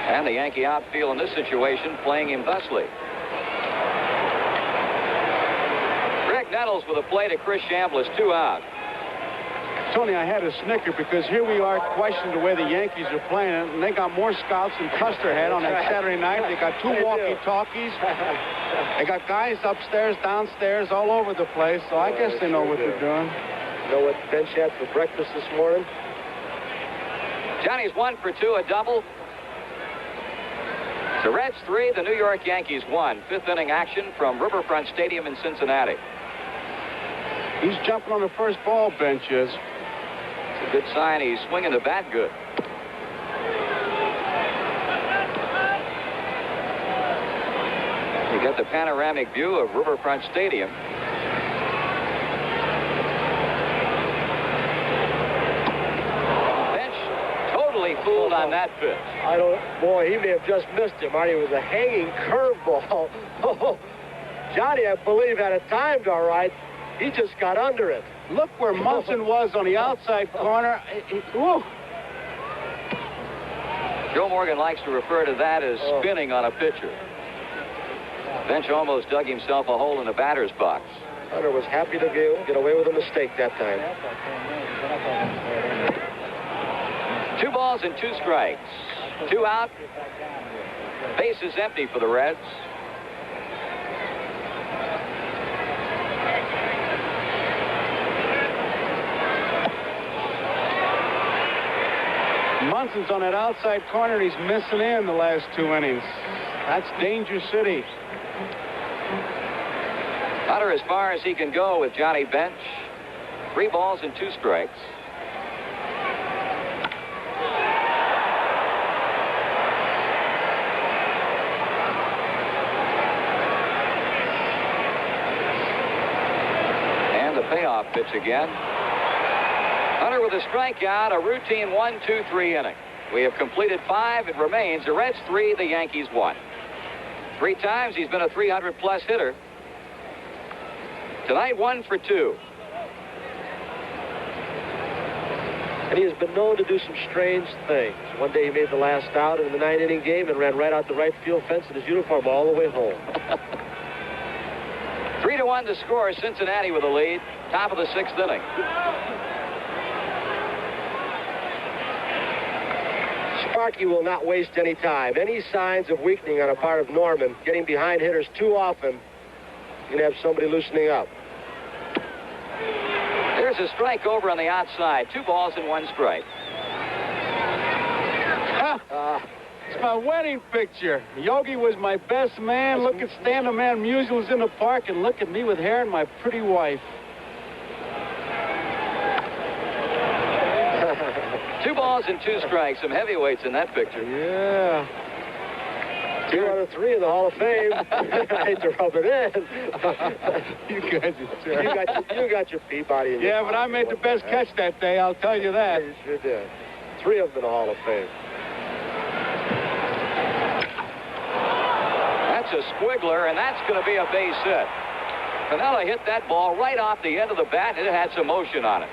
S6: And the Yankee outfield in this situation playing him thusly. Greg Nettles with a play to Chris Chambliss, 2 out.
S3: Tony, I had a snicker because here we are questioning the way the Yankees are playing, and they got more scouts than Custer had on that Saturday night. They got 2 walkie-talkies. They got guys upstairs, downstairs, all over the place, so I guess they know what they're doing.
S5: You know what Bench had for breakfast this morning?
S6: Johnny's 1 for 2, a double. The Reds 3, the New York Yankees 1. 5th inning action from Riverfront Stadium in Cincinnati.
S3: He's jumping on the first ball, Bench is.
S6: It's a good sign he's swinging the bat good. You get the panoramic view of Riverfront Stadium. Fooled on that pitch.
S5: Boy, he may have just missed him, Marty. It was a hanging curveball. Oh, Johnny, I believe, had it timed all right. He just got under it.
S3: Look where Munson was on the outside corner. Woo.
S6: Joe Morgan likes to refer to that as spinning on a pitcher. Bench almost dug himself a hole in the batter's box.
S5: Hunter was happy to get away with a mistake that time.
S6: 2 balls and 2 strikes. 2 out. Base is empty for the Reds.
S3: Munson's on that outside corner. He's missing in the last 2 innings. That's Danger City.
S6: Hunter as far as he can go with Johnny Bench. 3 balls and 2 strikes. Payoff pitch again. Hunter with a strikeout, a routine 1-2-3 inning. We have completed 5. It remains the Reds 3, the Yankees 1. 3 times he's been a 300-plus hitter. Tonight, 1 for 2.
S5: And he has been known to do some strange things. One day he made the last out in the 9-inning game and ran right out the right field fence in his uniform all the way home.
S6: 3-1 to score. Cincinnati with a lead. Top of the 6th inning.
S5: Sparky will not waste any time. Any signs of weakening on a part of Norman, getting behind hitters too often, you can have somebody loosening up.
S6: There's a strike over on the outside. 2 balls and 1 strike.
S3: It's my wedding picture. Yogi was my best man. Look at Stand-Up Man Musicals in the park, and look at me with hair and my pretty wife.
S6: 2 balls and 2 strikes. Some heavyweights in that picture.
S3: Yeah.
S5: 2 out of 3 in the Hall of Fame. I hate to rub it in.
S3: You guys are
S5: You got your Peabody in
S3: Yeah, but I made the best catch that day, I'll tell you that.
S5: You sure did. 3 of them in the Hall of Fame.
S6: That's a squiggler, and that's going to be a base hit. Piniella hit that ball right off the end of the bat, and it had some motion on it.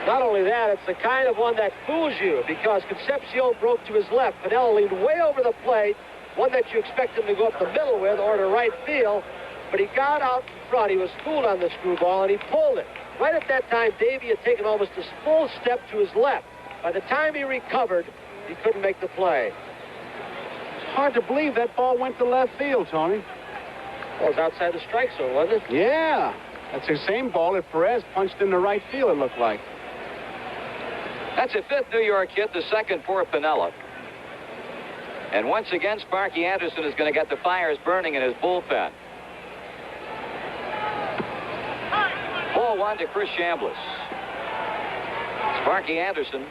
S5: Not only that, it's the kind of one that fools you, because Concepcion broke to his left. Piniella leaned way over the plate, one that you expect him to go up the middle with or to right field, but he got out in front. He was fooled on the screwball, and he pulled it. Right at that time, Davey had taken almost a full step to his left. By the time he recovered, he couldn't make the play.
S3: It's hard to believe that ball went to left field, Tony.
S5: Well, it was outside the strike zone, wasn't it?
S3: Yeah. That's the same ball that Perez punched in the right field, it looked like.
S6: That's a 5th New York hit, the 2nd for Piniella. And once again, Sparky Anderson is going to get the fires burning in his bullpen. Ball 1 to Chris Chambliss. Sparky Anderson.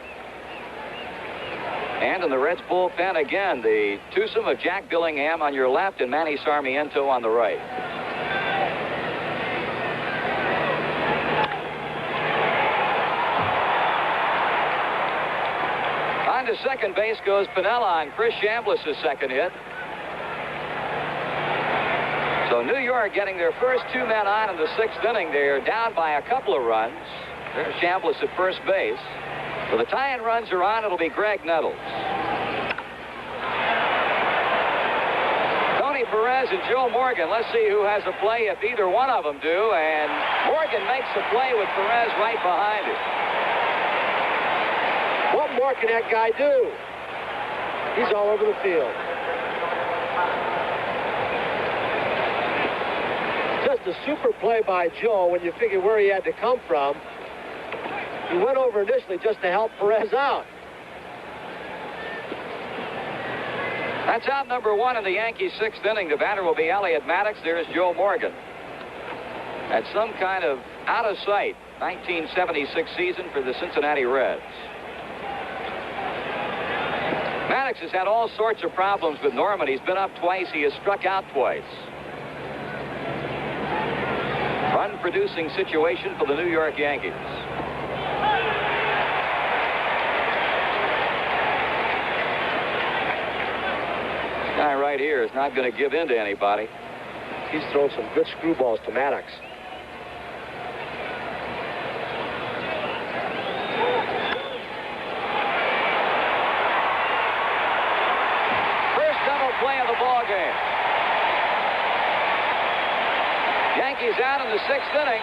S6: And in the Reds bullpen again, the twosome of Jack Billingham on your left and Manny Sarmiento on the right. On to second base goes Piniella on Chris Chambliss' second hit. So New York getting their first 2 men on in the 6th inning. They're down by a couple of runs. There's Chambliss at first base. So the tie-in runs are on. It'll be Greg Nettles. Tony Perez and Joe Morgan. Let's see who has a play if either one of them do. And Morgan makes the play with Perez right behind him.
S5: What more can that guy do? He's all over the field. Just a super play by Joe when you figure where he had to come from. He went over initially just to help Perez out.
S6: That's out number 1 in the Yankees' 6th inning. The batter will be Elliot Maddox. There's Joe Morgan. At some kind of out-of-sight 1976 season for the Cincinnati Reds. Maddox has had all sorts of problems with Norman. He's been up twice. He has struck out twice. Run-producing situation for the New York Yankees. This guy right here is not going to give in to anybody.
S5: He's thrown some good screwballs to Maddox.
S6: Play of the ball game. Yankees out in the 6th inning.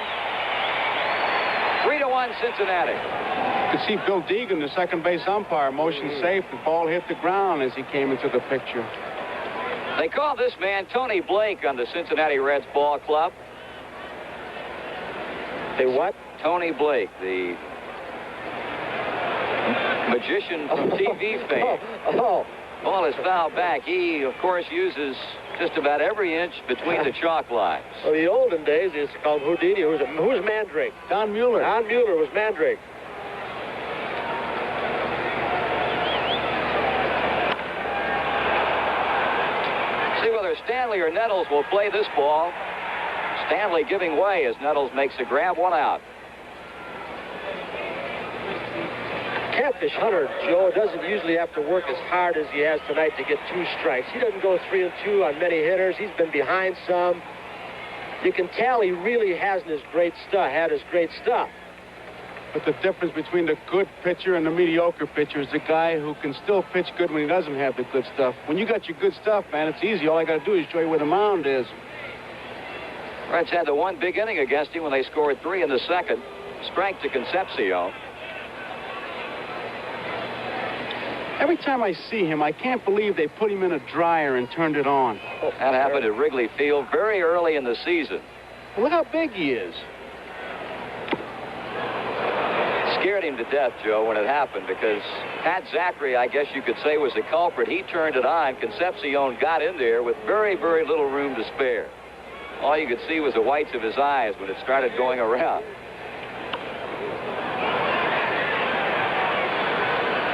S6: 3-1 Cincinnati.
S3: You could see Bill Deegan, the second base umpire, motion safe. The ball hit the ground as he came into the picture.
S6: They call this man Tony Blake on the Cincinnati Reds ball club.
S5: They what?
S6: Tony Blake, the magician from TV fame. Ball is fouled back. He, of course, uses just about every inch between the chalk lines.
S5: Well, in the olden days, they used to call him Houdini. Who's Mandrake?
S3: Don Mueller.
S5: Don Mueller was Mandrake.
S6: See whether Stanley or Nettles will play this ball. Stanley giving way as Nettles makes a grab, 1 out.
S5: Catfish Hunter, Joe, doesn't usually have to work as hard as he has tonight to get 2 strikes. He doesn't go 3-2 on many hitters. He's been behind some. You can tell he really had his great stuff.
S3: But the difference between the good pitcher and the mediocre pitcher is the guy who can still pitch good when he doesn't have the good stuff. When you got your good stuff, man, it's easy. All I got to do is show you where the mound is.
S6: Reds had the 1 big inning against him when they scored 3 in the 2nd. Strike to Concepcion.
S3: Every time I see him, I can't believe they put him in a dryer and turned it on.
S6: That happened at Wrigley Field very early in the season.
S3: Look how big he is.
S6: Scared him to death, Joe, when it happened, because Pat Zachary, I guess you could say, was the culprit. He turned it on. Concepcion got in there with very, very little room to spare. All you could see was the whites of his eyes when it started going around.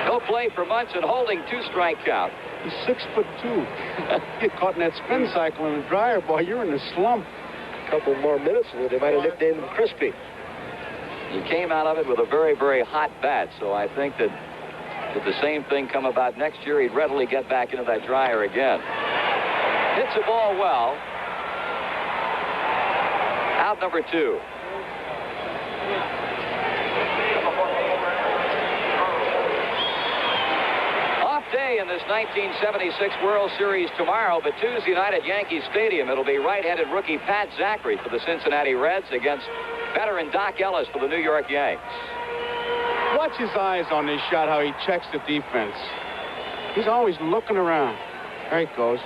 S6: No play for Munson, holding 2-strike count.
S3: He's 6'2". Get caught in that spin cycle in the dryer, boy, you're in a slump.
S5: A couple more minutes and they might have nicknamed him Crispy.
S6: He came out of it with a very, very hot bat, so I think that if the same thing come about next year, he'd readily get back into that dryer again. Hits the ball well. Out number 2. Off day in this 1976 World Series tomorrow, but Tuesday night at Yankee Stadium, it'll be right-handed rookie Pat Zachary for the Cincinnati Reds against veteran Doc Ellis for the New York Yanks.
S3: Watch his eyes on this shot, how he checks the defense. He's always looking around. There it goes.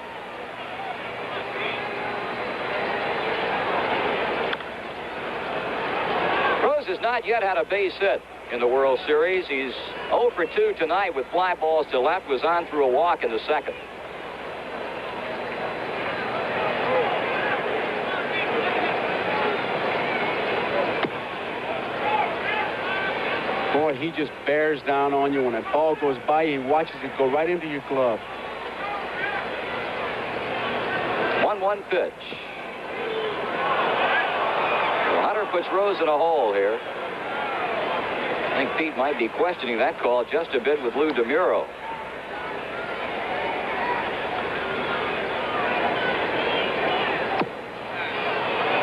S6: Rose has not yet had a base hit in the World Series. He's 0 for 2 tonight with fly balls to left. Was on through a walk in the second.
S3: Boy, he just bears down on you. When that ball goes by, he watches it go right into your glove.
S6: 1-1 pitch. Well, Hunter puts Rose in a hole here. I think Pete might be questioning that call just a bit with Lou DeMuro.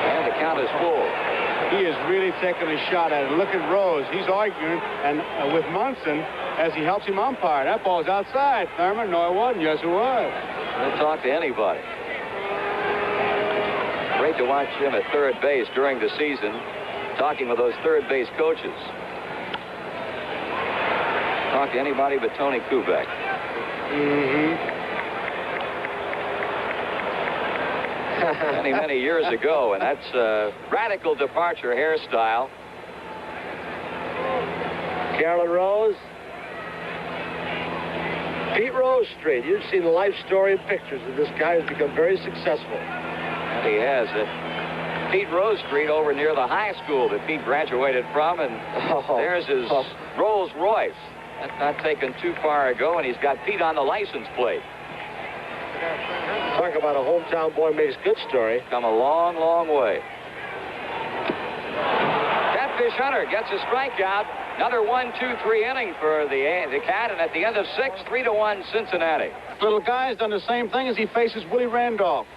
S6: And the count is full.
S3: He is really taking a shot at it. Look at Rose. He's arguing and with Munson as he helps him umpire. That ball's outside, Thurman. No, it wasn't. Yes, it was.
S6: He'll talk to anybody. Great to watch him at third base during the season, talking with those third base coaches. Talk to anybody but Tony Kubek. Many years ago, and that's a radical departure hairstyle.
S5: Carolyn Rose. Pete Rose Street. You've seen the life story and pictures of this guy who's become very successful.
S6: And he has it. Pete Rose Street over near the high school that Pete graduated from, and there's his Rolls Royce. That's not taken too far ago, and he's got Pete on the license plate.
S5: Talk about a hometown boy makes good story.
S6: Come a long, long way. Catfish Hunter gets a strikeout. Another 1-2-3 inning for the Cat, and at the end of 6, 3-1 Cincinnati.
S3: Little guy's done the same thing as he faces Willie Randolph.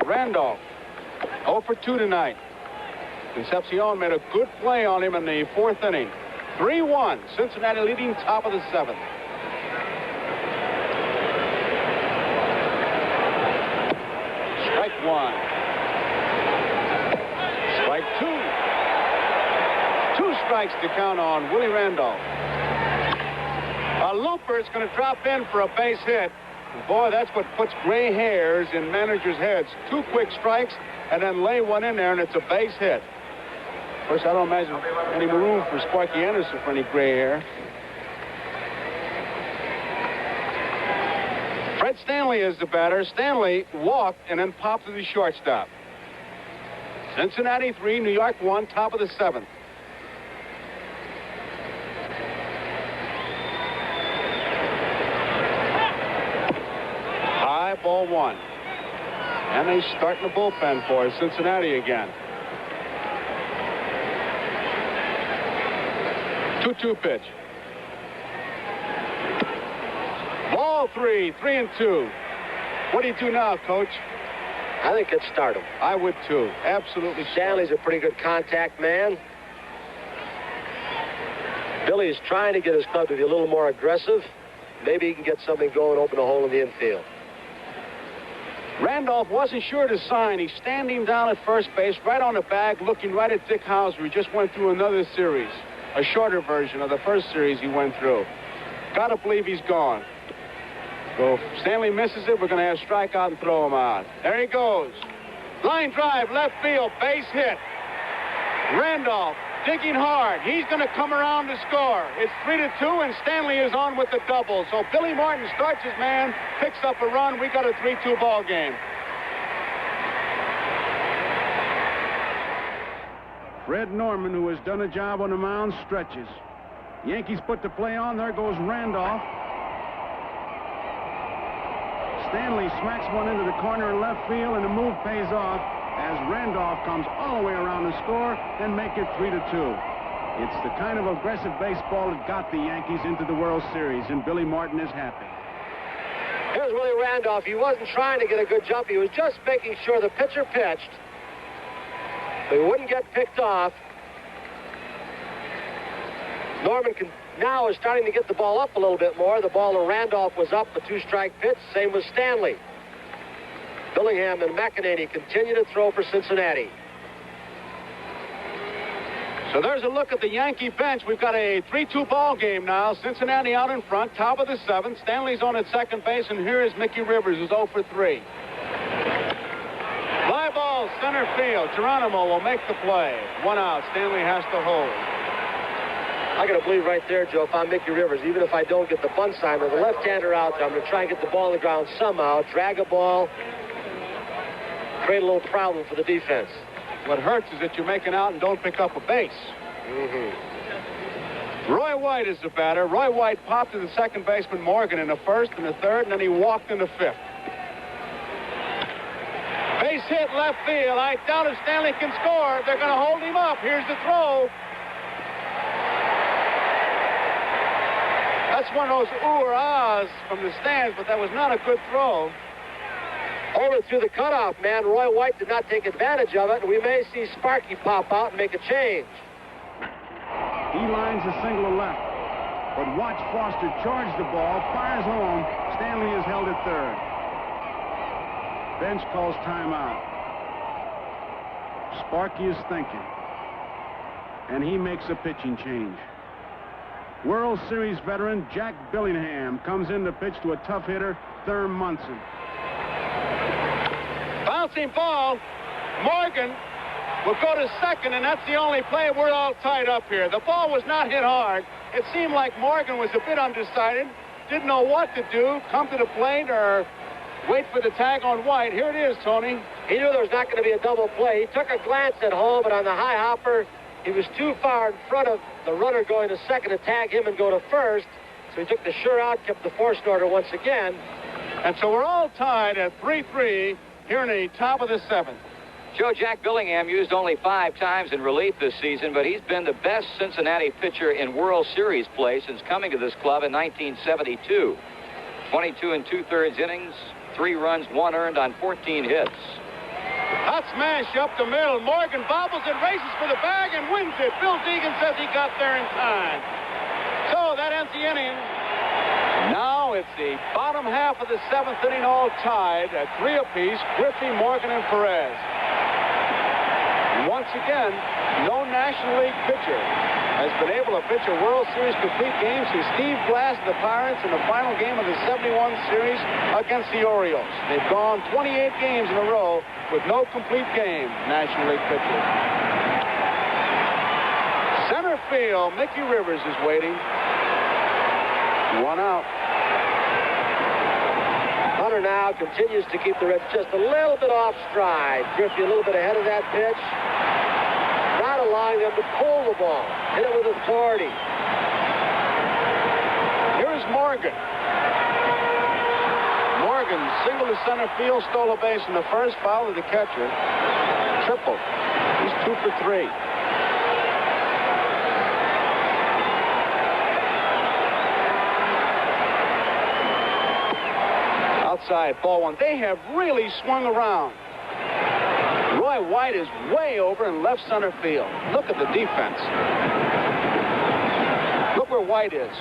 S3: Randolph, 0 for 2 tonight. Concepcion made a good play on him in the 4th inning. 3-1, Cincinnati leading top of the 7th. Strike 1. Strike 2. 2 strikes to count on Willie Randolph. A looper is going to drop in for a base hit. Boy, that's what puts gray hairs in managers' heads. 2 quick strikes and then lay one in there, and it's a base hit. Of course, I don't imagine any room for Sparky Anderson for any gray hair. Fred Stanley is the batter. Stanley walked and then popped to the shortstop. Cincinnati 3, New York 1, top of the 7th. High ball 1. And they start in the bullpen for Cincinnati again. 2-2 pitch. Ball 3, 3-2. What do you do now, Coach?
S5: I think it's start him.
S3: I would too. Absolutely.
S5: Stanley's a pretty good contact man. Billy's trying to get his club to be a little more aggressive. Maybe he can get something going, open a hole in the infield.
S3: Randolph wasn't sure to sign. He's standing down at first base, right on the bag, looking right at Dick Hauser, who just went through another series. A shorter version of the first series he went through. Got to believe he's gone. So if Stanley misses it, we're going to have strikeout and throw him out. There he goes. Line drive, left field, base hit. Randolph digging hard. He's going to come around to score. It's 3-2, and Stanley is on with the double. So Billy Martin starts his man, picks up a run. We got a 3-2 ball game.
S2: Fred Norman, who has done a job on the mound, stretches. Yankees put the play on. There goes Randolph. Stanley smacks one into the corner in left field, and the move pays off as Randolph comes all the way around to score and make it 3-2. It's the kind of aggressive baseball that got the Yankees into the World Series, and Billy Martin is happy.
S5: Here's Willie Randolph. He wasn't trying to get a good jump. He was just making sure the pitcher pitched, so he wouldn't get picked off. Norman now is starting to get the ball up a little bit more. The ball to Randolph was up, a 2-strike pitch. Same with Stanley. Billingham and McEnany continue to throw for Cincinnati.
S3: So there's a look at the Yankee bench. We've got a 3-2 ball game now. Cincinnati out in front, top of the 7th. Stanley's on at second base, and here is Mickey Rivers, who's 0 for 3. Fly ball, center field. Geronimo will make the play. 1 out. Stanley has to hold.
S5: I got to believe right there, Joe, if I'm Mickey Rivers, even if I don't get the bunt sign with the left-hander out there, I'm going to try and get the ball on the ground somehow, drag a ball, create a little problem for the defense.
S3: What hurts is that you're making out and don't pick up a base. Roy White is the batter. Roy White popped to the second baseman Morgan in the first and the third, and then he walked in the 5th. Base hit left field. I doubt if Stanley can score. They're going to hold him up. Here's the throw. That's one of those ooh or ahs from the stands, but that was not a good throw.
S5: Over through the cutoff, man. Roy White did not take advantage of it, and we may see Sparky pop out and make a change.
S2: He lines a single left, but watch Foster charge the ball, fires home. Stanley is held at third. Bench calls timeout. Sparky is thinking, and he makes a pitching change. World Series veteran Jack Billingham comes in to pitch to a tough hitter, Thurm Munson.
S3: Bouncing ball. Morgan will go to second, and that's the only play. We're all tied up here. The ball was not hit hard. It seemed like Morgan was a bit undecided, didn't know what to do, come to the plate or wait for the tag on White. Here it is, Tony.
S5: He knew there was not going to be a double play. He took a glance at home, but on the high hopper, he was too far in front of the runner going to second to tag him and go to first. So he took the sure out, kept the forced order once again.
S3: And so we're all tied at 3-3 here in the top of the 7th.
S6: Joe, Jack Billingham used only 5 times in relief this season, but he's been the best Cincinnati pitcher in World Series play since coming to this club in 1972. 22 2/3 innings, 3 runs, 1 earned on 14 hits.
S3: Hot smash up the middle. Morgan bobbles and races for the bag and wins it. Bill Deegan says he got there in time. So that ends the inning. Now it's the bottom half of the 7th inning, all tied at 3 apiece. Griffey, Morgan, and Perez. Once again, no National League pitcher has been able to pitch a World Series complete game since Steve Glass of the Pirates in the final game of the 71 series against the Orioles. They've gone 28 games in a row with no complete game, National League pitcher. Center field, Mickey Rivers is waiting. 1 out.
S5: Hunter now continues to keep the Reds just a little bit off stride. Griffey a little bit ahead of that pitch. Not allowing them to pull the ball. Hit it with authority.
S3: Here's Morgan. Morgan single to center field, stole a base in the first, foul to the catcher. Triple. He's 2 for 3. Outside, ball 1. They have really swung around. Roy White is way over in left center field. Look at the defense. Look where White is.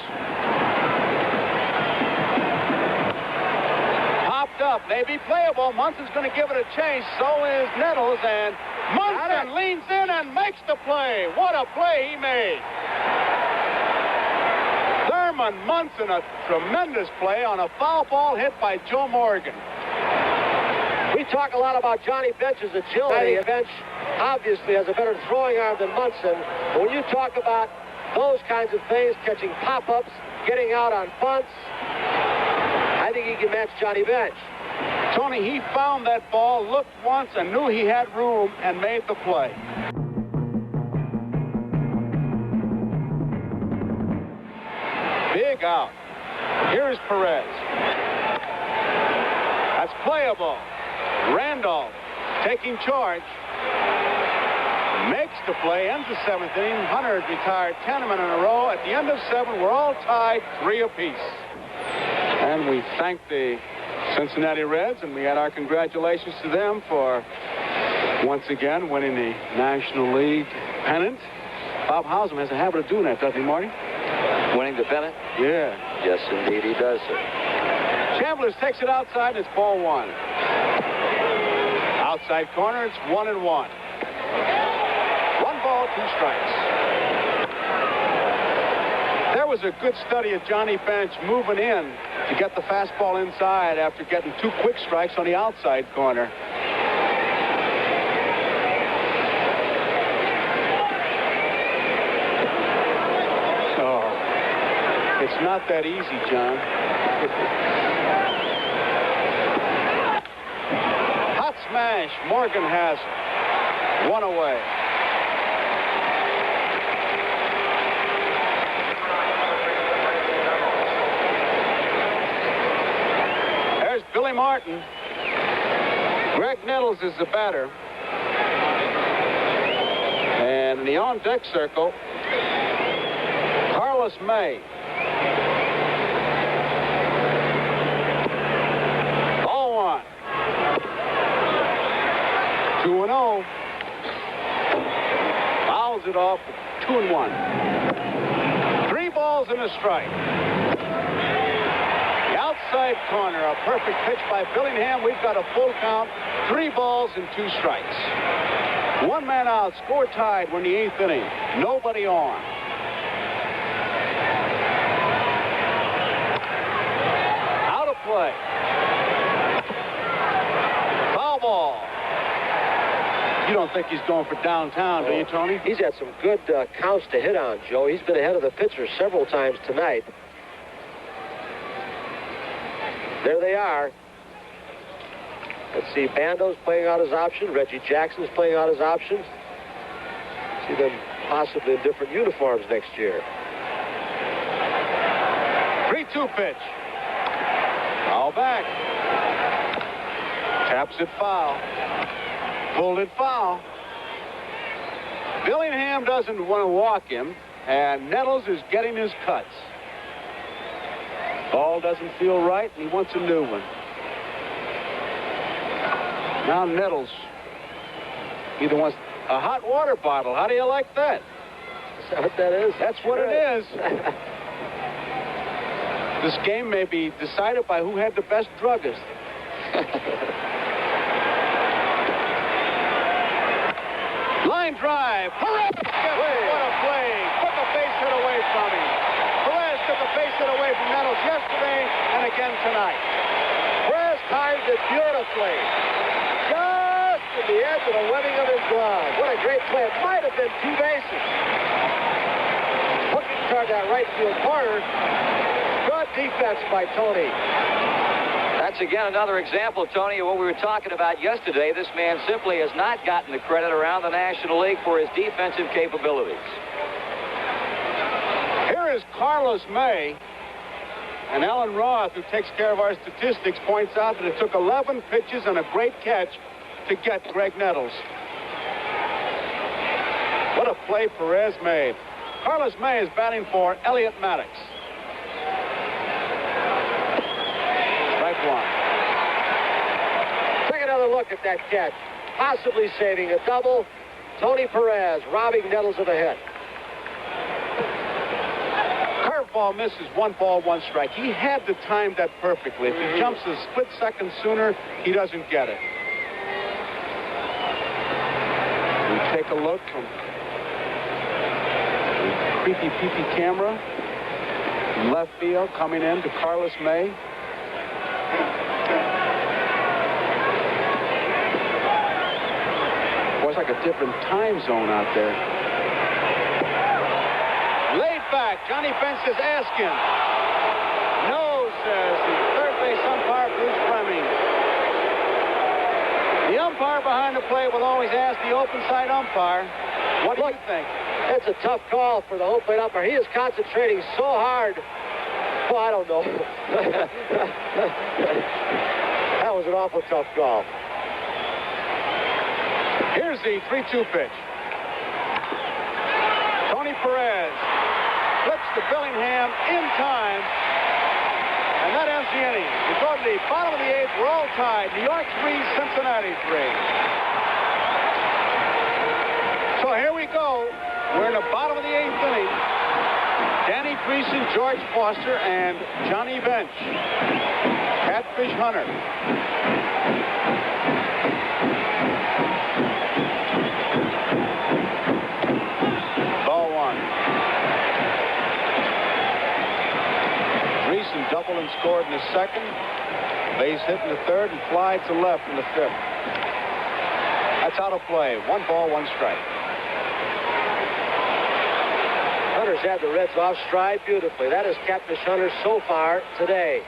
S3: Popped up, maybe playable. Munson's going to give it a chase. So is Nettles, and Munson leans in and makes the play. What a play he made. Thurman
S4: on Munson, a tremendous play on a foul ball hit by Joe Morgan.
S5: We talk a lot about Johnny Bench's agility. Bench obviously has a better throwing arm than Munson. But when you talk about those kinds of things, catching pop-ups, getting out on bunts, I think he can match Johnny Bench.
S4: Tony, he found that ball, looked once, and knew he had room and made the play. Big out. Here's Perez. That's playable. Randolph taking charge. Makes the play, ends the 7th inning. Hunter has retired 10 in a row. At the end of 7, we're all tied 3 apiece. And we thank the Cincinnati Reds, and we add our congratulations to them for once again winning the National League pennant. Bob Hausman has a habit of doing that, doesn't he, Marty?
S6: Winning the pennant?
S4: Yeah.
S6: Yes, indeed, he does, sir.
S4: Chambliss takes it outside, and it's ball 1. Outside corner, it's 1-1. 1 ball, 2 strikes. There was a good study of Johnny Bench moving in to get the fastball inside after getting 2 quick strikes on the outside corner. Oh, it's not that easy, John. Hot smash. Morgan has it. 1 away. Billy Martin. Greg Nettles is the batter. And in the on-deck circle, Carlos May. Ball 1. 2-0. Fouls it off. 2-1. 3 balls and a strike. Outside corner, a perfect pitch by Billingham. We've got a full count, 3 balls and 2 strikes. 1 man out, score tied. We're in the 8th inning. Nobody on. Out of play. Foul ball. You don't think he's going for downtown, do you, Tony?
S5: He's had some good counts to hit on, Joe. He's been ahead of the pitcher several times tonight. There they are. Let's see, Bando's playing out his option. Reggie Jackson's playing out his option. See them possibly in different uniforms next year.
S4: 3-2 pitch. Foul back. Taps it foul. Pulled it foul. Billingham doesn't want to walk him, and Nettles is getting his cuts. Ball doesn't feel right, and he wants a new one. Now Nettles either wants a hot water bottle. How do you like that?
S5: Is that what that is?
S4: That's what it is. This game may be decided by who had the best druggist. Line drive. Perez! What a play. Took a base hit away from him. Perez took a base hit away from Nettles yesterday and again tonight.
S5: Perez timed it beautifully. Just to the edge of the webbing of his glove. What a great play. It might have been 2 bases. Hooking toward that right field corner. Good defense by Tony.
S6: That's again another example, Tony, of what we were talking about yesterday. This man simply has not gotten the credit around the National League for his defensive capabilities.
S4: Here is Carlos May. And Alan Roth, who takes care of our statistics, points out that it took 11 pitches and a great catch to get Greg Nettles. What a play Perez made. Carlos May is batting for Elliot Maddox. Strike 1.
S5: Take another look at that catch. Possibly saving a double. Tony Perez robbing Nettles of a hit.
S4: Curveball misses. 1 ball, 1 strike. He had to time that perfectly. If he jumps a split second sooner, he doesn't get it. We take a look from the creepy camera. In left field, coming in to Carlos May. Boy, it's like a different time zone out there. Laid back. Johnny Bench says, ask him. No, says the third base umpire, Bruce Fleming. The umpire behind the plate will always ask the open side umpire, what do you think?
S5: That's a tough call for the home plate umpire. He is concentrating so hard. Oh, I don't know. That was an awful tough call.
S4: Here's the 3-2 pitch. Tony Perez flips to Billingham in time, and that ends the inning. We go to the bottom of the 8th. We're all tied. New York 3, Cincinnati 3. So here we go. We're in the bottom of the 8th inning. Danny Creason, George Foster, and Johnny Bench. Catfish Hunter. Ball 1. Creason doubled and scored in the 2nd. Base hit in the 3rd and fly to left in the 5th. That's out of play. 1 ball, 1 strike.
S5: Hunter's had the Reds off stride beautifully. That is Catfish Hunter so far today.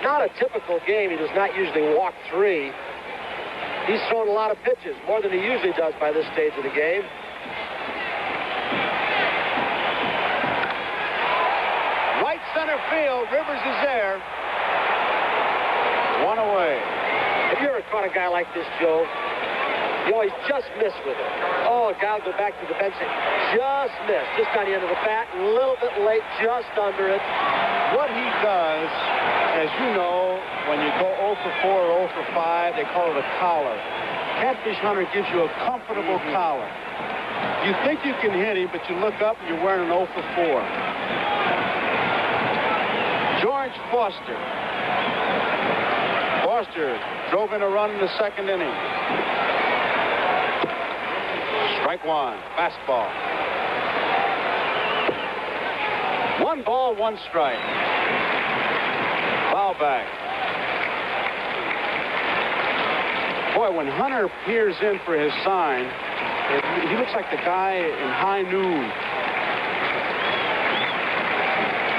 S5: Not a typical game. He does not usually walk 3. He's thrown a lot of pitches, more than he usually does by this stage of the game.
S4: Right center field. Rivers is there. 1 away.
S5: If you ever caught a guy like this, Joe, you always just miss with it. Oh, a guy will go back to the bench and just miss. Just on the end of the bat, a little bit late, just under it.
S4: What he does, as you know, when you go 0 for 4 or 0 for 5, they call it a collar. Catfish Hunter gives you a comfortable collar. You think you can hit him, but you look up and you're wearing an 0 for 4. George Foster. Foster drove in a run in the 2nd inning. Strike 1. Fastball. 1 ball, 1 strike. Foul back. Boy, when Hunter peers in for his sign, he looks like the guy in High Noon.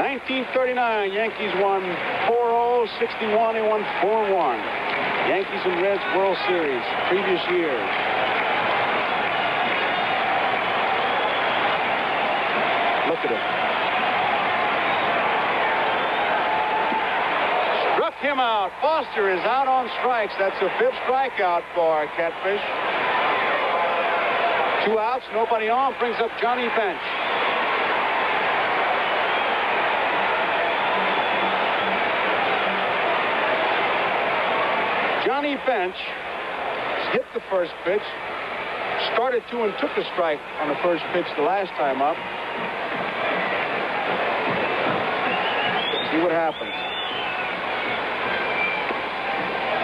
S4: 1939, Yankees won 4-0. 61, they won 4-1. Yankees and Reds World Series, previous years. Look at it. Struck him out. Foster is out on strikes. That's the 5th strikeout for Catfish. 2 outs, nobody on. Brings up Johnny Bench. Johnny Bench hit the first pitch, started 2 and took a strike on the first pitch the last time up. See what happens.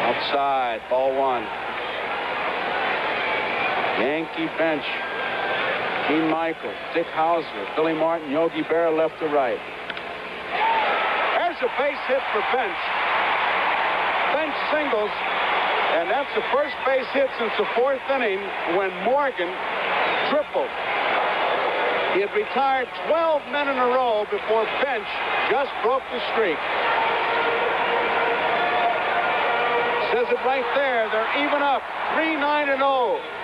S4: Outside, ball 1. Yankee bench. Gene Michael, Dick Hauser, Billy Martin, Yogi Berra left to right. There's a base hit for Bench. Bench singles, and that's the first base hit since the 4th inning when Morgan tripled. He had retired 12 men in a row before Bench just broke the streak. Says it right there. They're even up. 3-9-0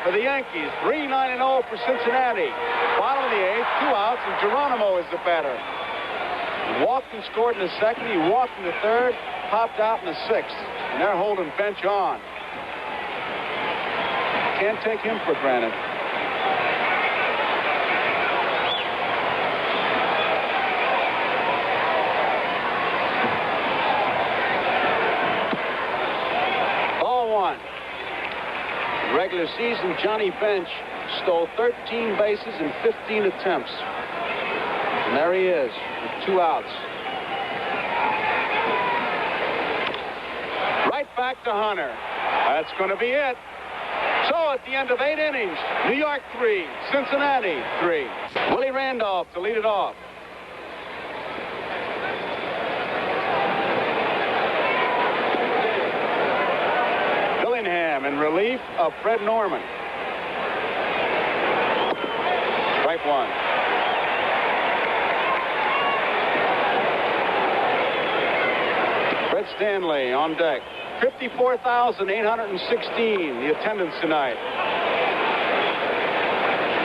S4: for the Yankees. 3-9-0 for Cincinnati. Bottom of the 8th, 2 outs, and Geronimo is the batter. He walked and scored in the 2nd. He walked in the 3rd, popped out in the 6th. And they're holding Bench on. Can't take him for granted. Ball 1. Regular season, Johnny Bench stole 13 bases in 15 attempts. And there he is with 2 outs. Right back to Hunter. That's going to be it. So at the end of 8 innings, New York 3, Cincinnati 3. Willie Randolph to lead it off. of Fred Norman. Strike one. Fred Stanley on deck. 54,816, the attendance tonight.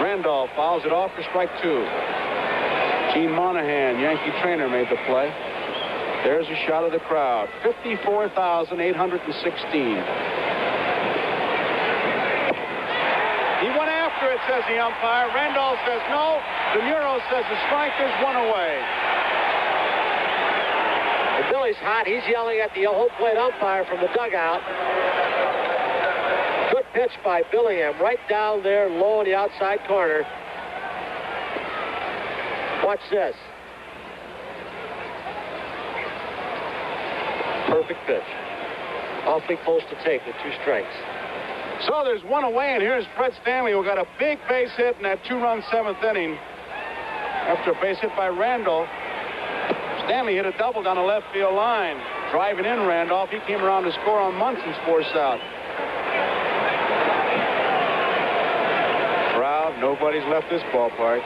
S4: Randolph fouls it off for strike two. Gene Monahan, Yankee trainer, made the play. There's a shot of the crowd. 54,816. He went after it, says the umpire. Randolph says no. DeMuro says the strike is one away.
S5: And Billy's hot. He's yelling at the home plate umpire from the dugout. Good pitch by Billingham, right down there, low in the outside corner. Watch this. Perfect pitch. Awfully close to take with 2 strikes.
S4: So there's one away, and here's Fred Stanley, who got a big base hit in that 2-run 7th inning. After a base hit by Randolph, Stanley hit a double down the left field line. Driving in Randolph, he came around to score on Munson's force out. Crowd, nobody's left this ballpark.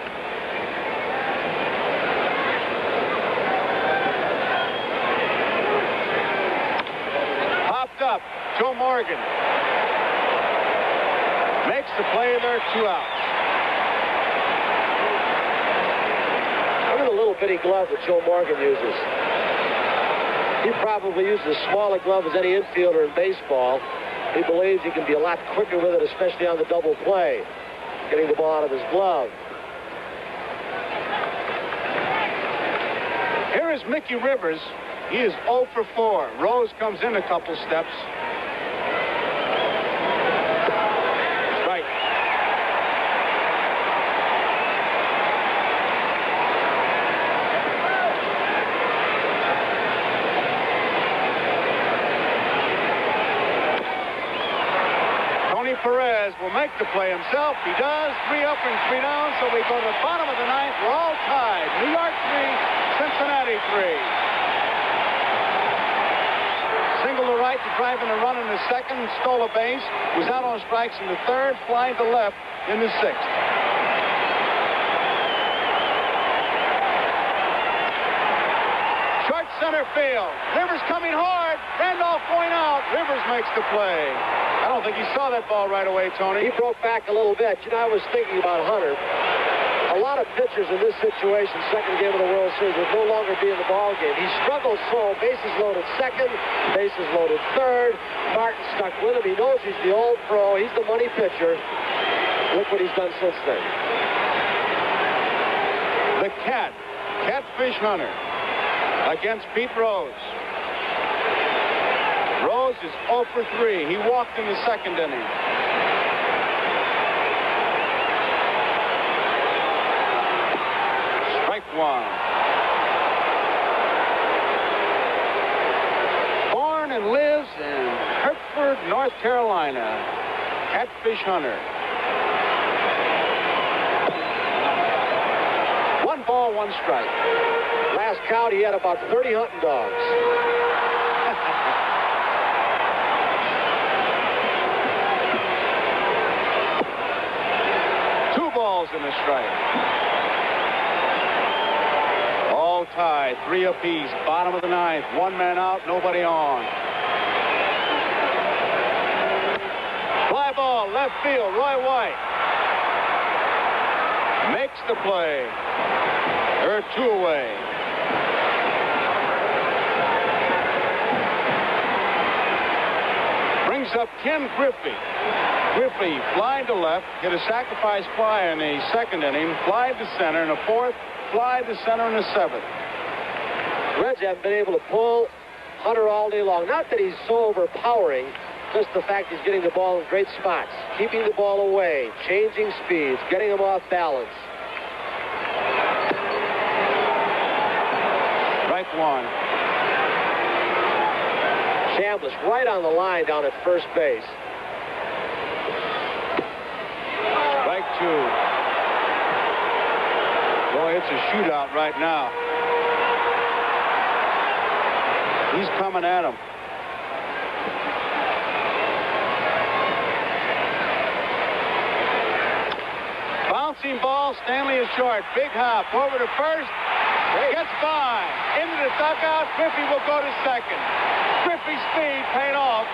S4: Popped up, Joe Morgan. Makes the play, there are 2 outs.
S5: Look at the little bitty glove that Joe Morgan uses. He probably uses as small a glove as any infielder in baseball. He believes he can be a lot quicker with it, especially on the double play, getting the ball out of his glove.
S4: Here is Mickey Rivers. He is 0 for 4. Rose comes in a couple steps. Strike. Tony Perez will make the play himself. He does. 3 up and 3 down, so we go to the bottom of the 9th. We're all tied. New York 3, Cincinnati 3. Single to right to drive in a run in the 2nd, stole a base, was out on strikes in the 3rd, flying to left in the 6th. Short center field. Rivers coming hard. Randolph going out. Rivers makes the play. I don't think he saw that ball right away, Tony.
S5: He broke back a little bit. You know, I was thinking about Hunter. A lot of pitchers in this situation, 2nd game of the World Series, would no longer be in the ball game. He struggled so. Bases loaded 2nd, bases loaded 3rd. Martin stuck with him. He knows he's the old pro. He's the money pitcher. Look what he's done since then.
S4: The Catfish Hunter, against Pete Rose. Rose is 0 for 3. He walked in the 2nd inning. One. Born and lives in Hartford, North Carolina. Catfish Hunter. 1 ball, 1 strike.
S5: Last count, he had about 30 hunting dogs.
S4: 2 balls and a strike. Tied, 3 apiece, bottom of the 9th, 1 man out, nobody on. Fly ball, left field, Roy White makes the play. There are 2 away. Brings up Ken Griffey. Griffey flying to left, hit a sacrifice fly in the 2nd inning, fly to center in the 4th, fly to center in the 7th.
S5: Reds haven't been able to pull Hunter all day long. Not that he's so overpowering, just the fact he's getting the ball in great spots, keeping the ball away, changing speeds, getting him off balance.
S4: Strike 1.
S5: Chambliss right on the line down at first base.
S4: Strike 2. Boy, it's a shootout right now. He's coming at him.
S3: Bouncing ball. Stanley is short. Big hop. Over to first. Gets by. Into the dugout. Griffey will go to second. Griffey's speed paid off.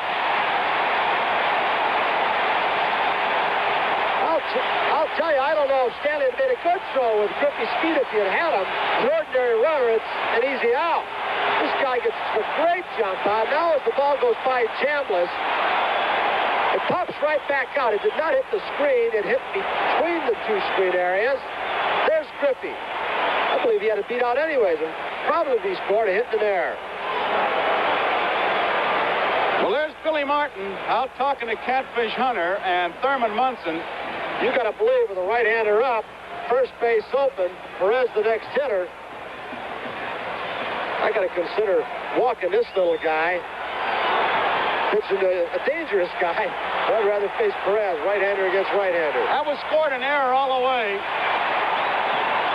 S5: I'll tell you, I don't know if Stanley had made a good throw with Griffey's speed if he had had him. An ordinary runner, it's an easy out. This guy gets a great jump out. Now as the ball goes by Chambliss, it pops right back out. It did not hit the screen. It hit between the two screen areas. There's Griffey. I believe he had it beat out anyways. And probably he scored a hit in there.
S3: Well, there's Billy Martin out talking to Catfish Hunter and Thurman Munson.
S5: You got to believe with the right-hander up, first base open, Perez the next hitter. I got to consider walking this little guy. Pitching a dangerous guy. I'd rather face Perez, right-hander against right-hander.
S3: That was scored an error all the way.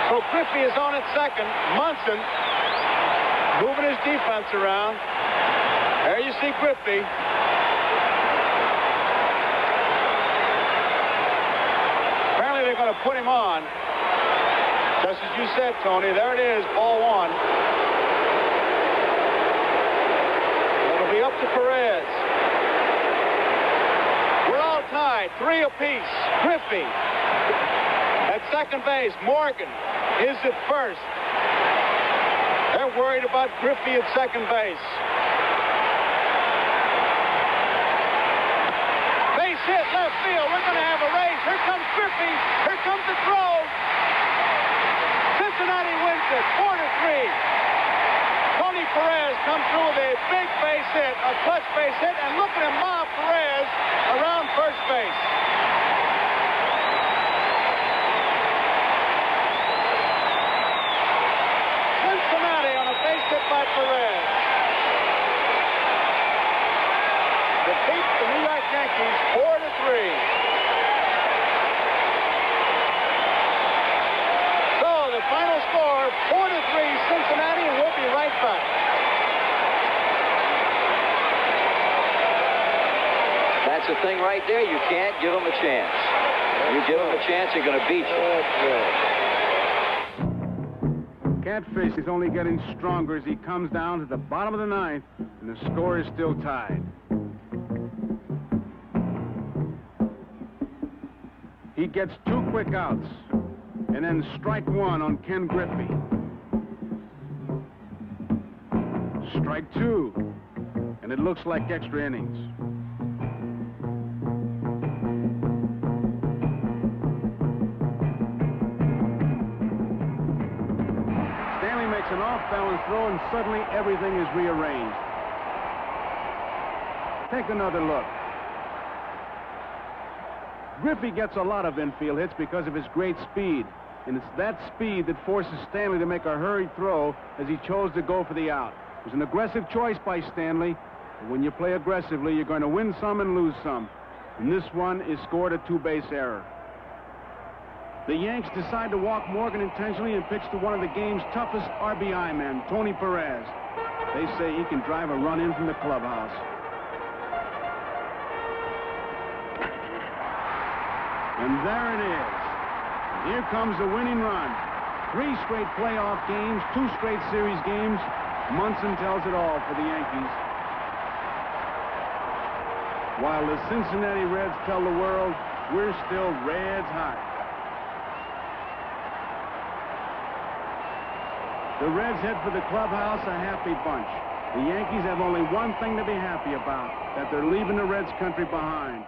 S3: So Griffey is on at second. Munson moving his defense around. There you see Griffey. Apparently they're going to put him on. Just as you said, Tony. There it is, ball one. It'll be up to Perez. We're all tied, 3 apiece. Griffey at second base. Morgan is at first. They're worried about Griffey at second base. Base hit left field. We're going to have a race. Here comes Griffey. Here comes the throw. Cincinnati wins it 4-3. Tony Perez comes through with a big base hit, a clutch base hit, and look at him mob Perez around first base. Cincinnati on a base hit by Perez. Defeat the New York Yankees 4-3. So the final score 4-3 Cincinnati, and we'll be right back.
S6: That's the thing right there. You can't give them a chance. You give them a chance, they're going to beat you.
S2: Catfish is only getting stronger as he comes down to the bottom of the ninth, and the score is still tied. He gets 2 quick outs, and then strike 1 on Ken Griffey. Strike 2, and it looks like extra innings. Stanley makes an off-balance throw, and suddenly everything is rearranged. Take another look. Griffey gets a lot of infield hits because of his great speed, and it's that speed that forces Stanley to make a hurried throw as he chose to go for the out. It was an aggressive choice by Stanley, but when you play aggressively, you're going to win some and lose some, and this one is scored a 2-base error. The Yanks decide to walk Morgan intentionally and pitch to one of the game's toughest RBI men, Tony Perez. They say he can drive a run in from the clubhouse. And there it is. Here comes the winning run. 3 straight playoff games, 2 straight series games. Munson tells it all for the Yankees. While the Cincinnati Reds tell the world, we're still Reds hot. The Reds head for the clubhouse a happy bunch. The Yankees have only one thing to be happy about, that they're leaving the Reds country behind.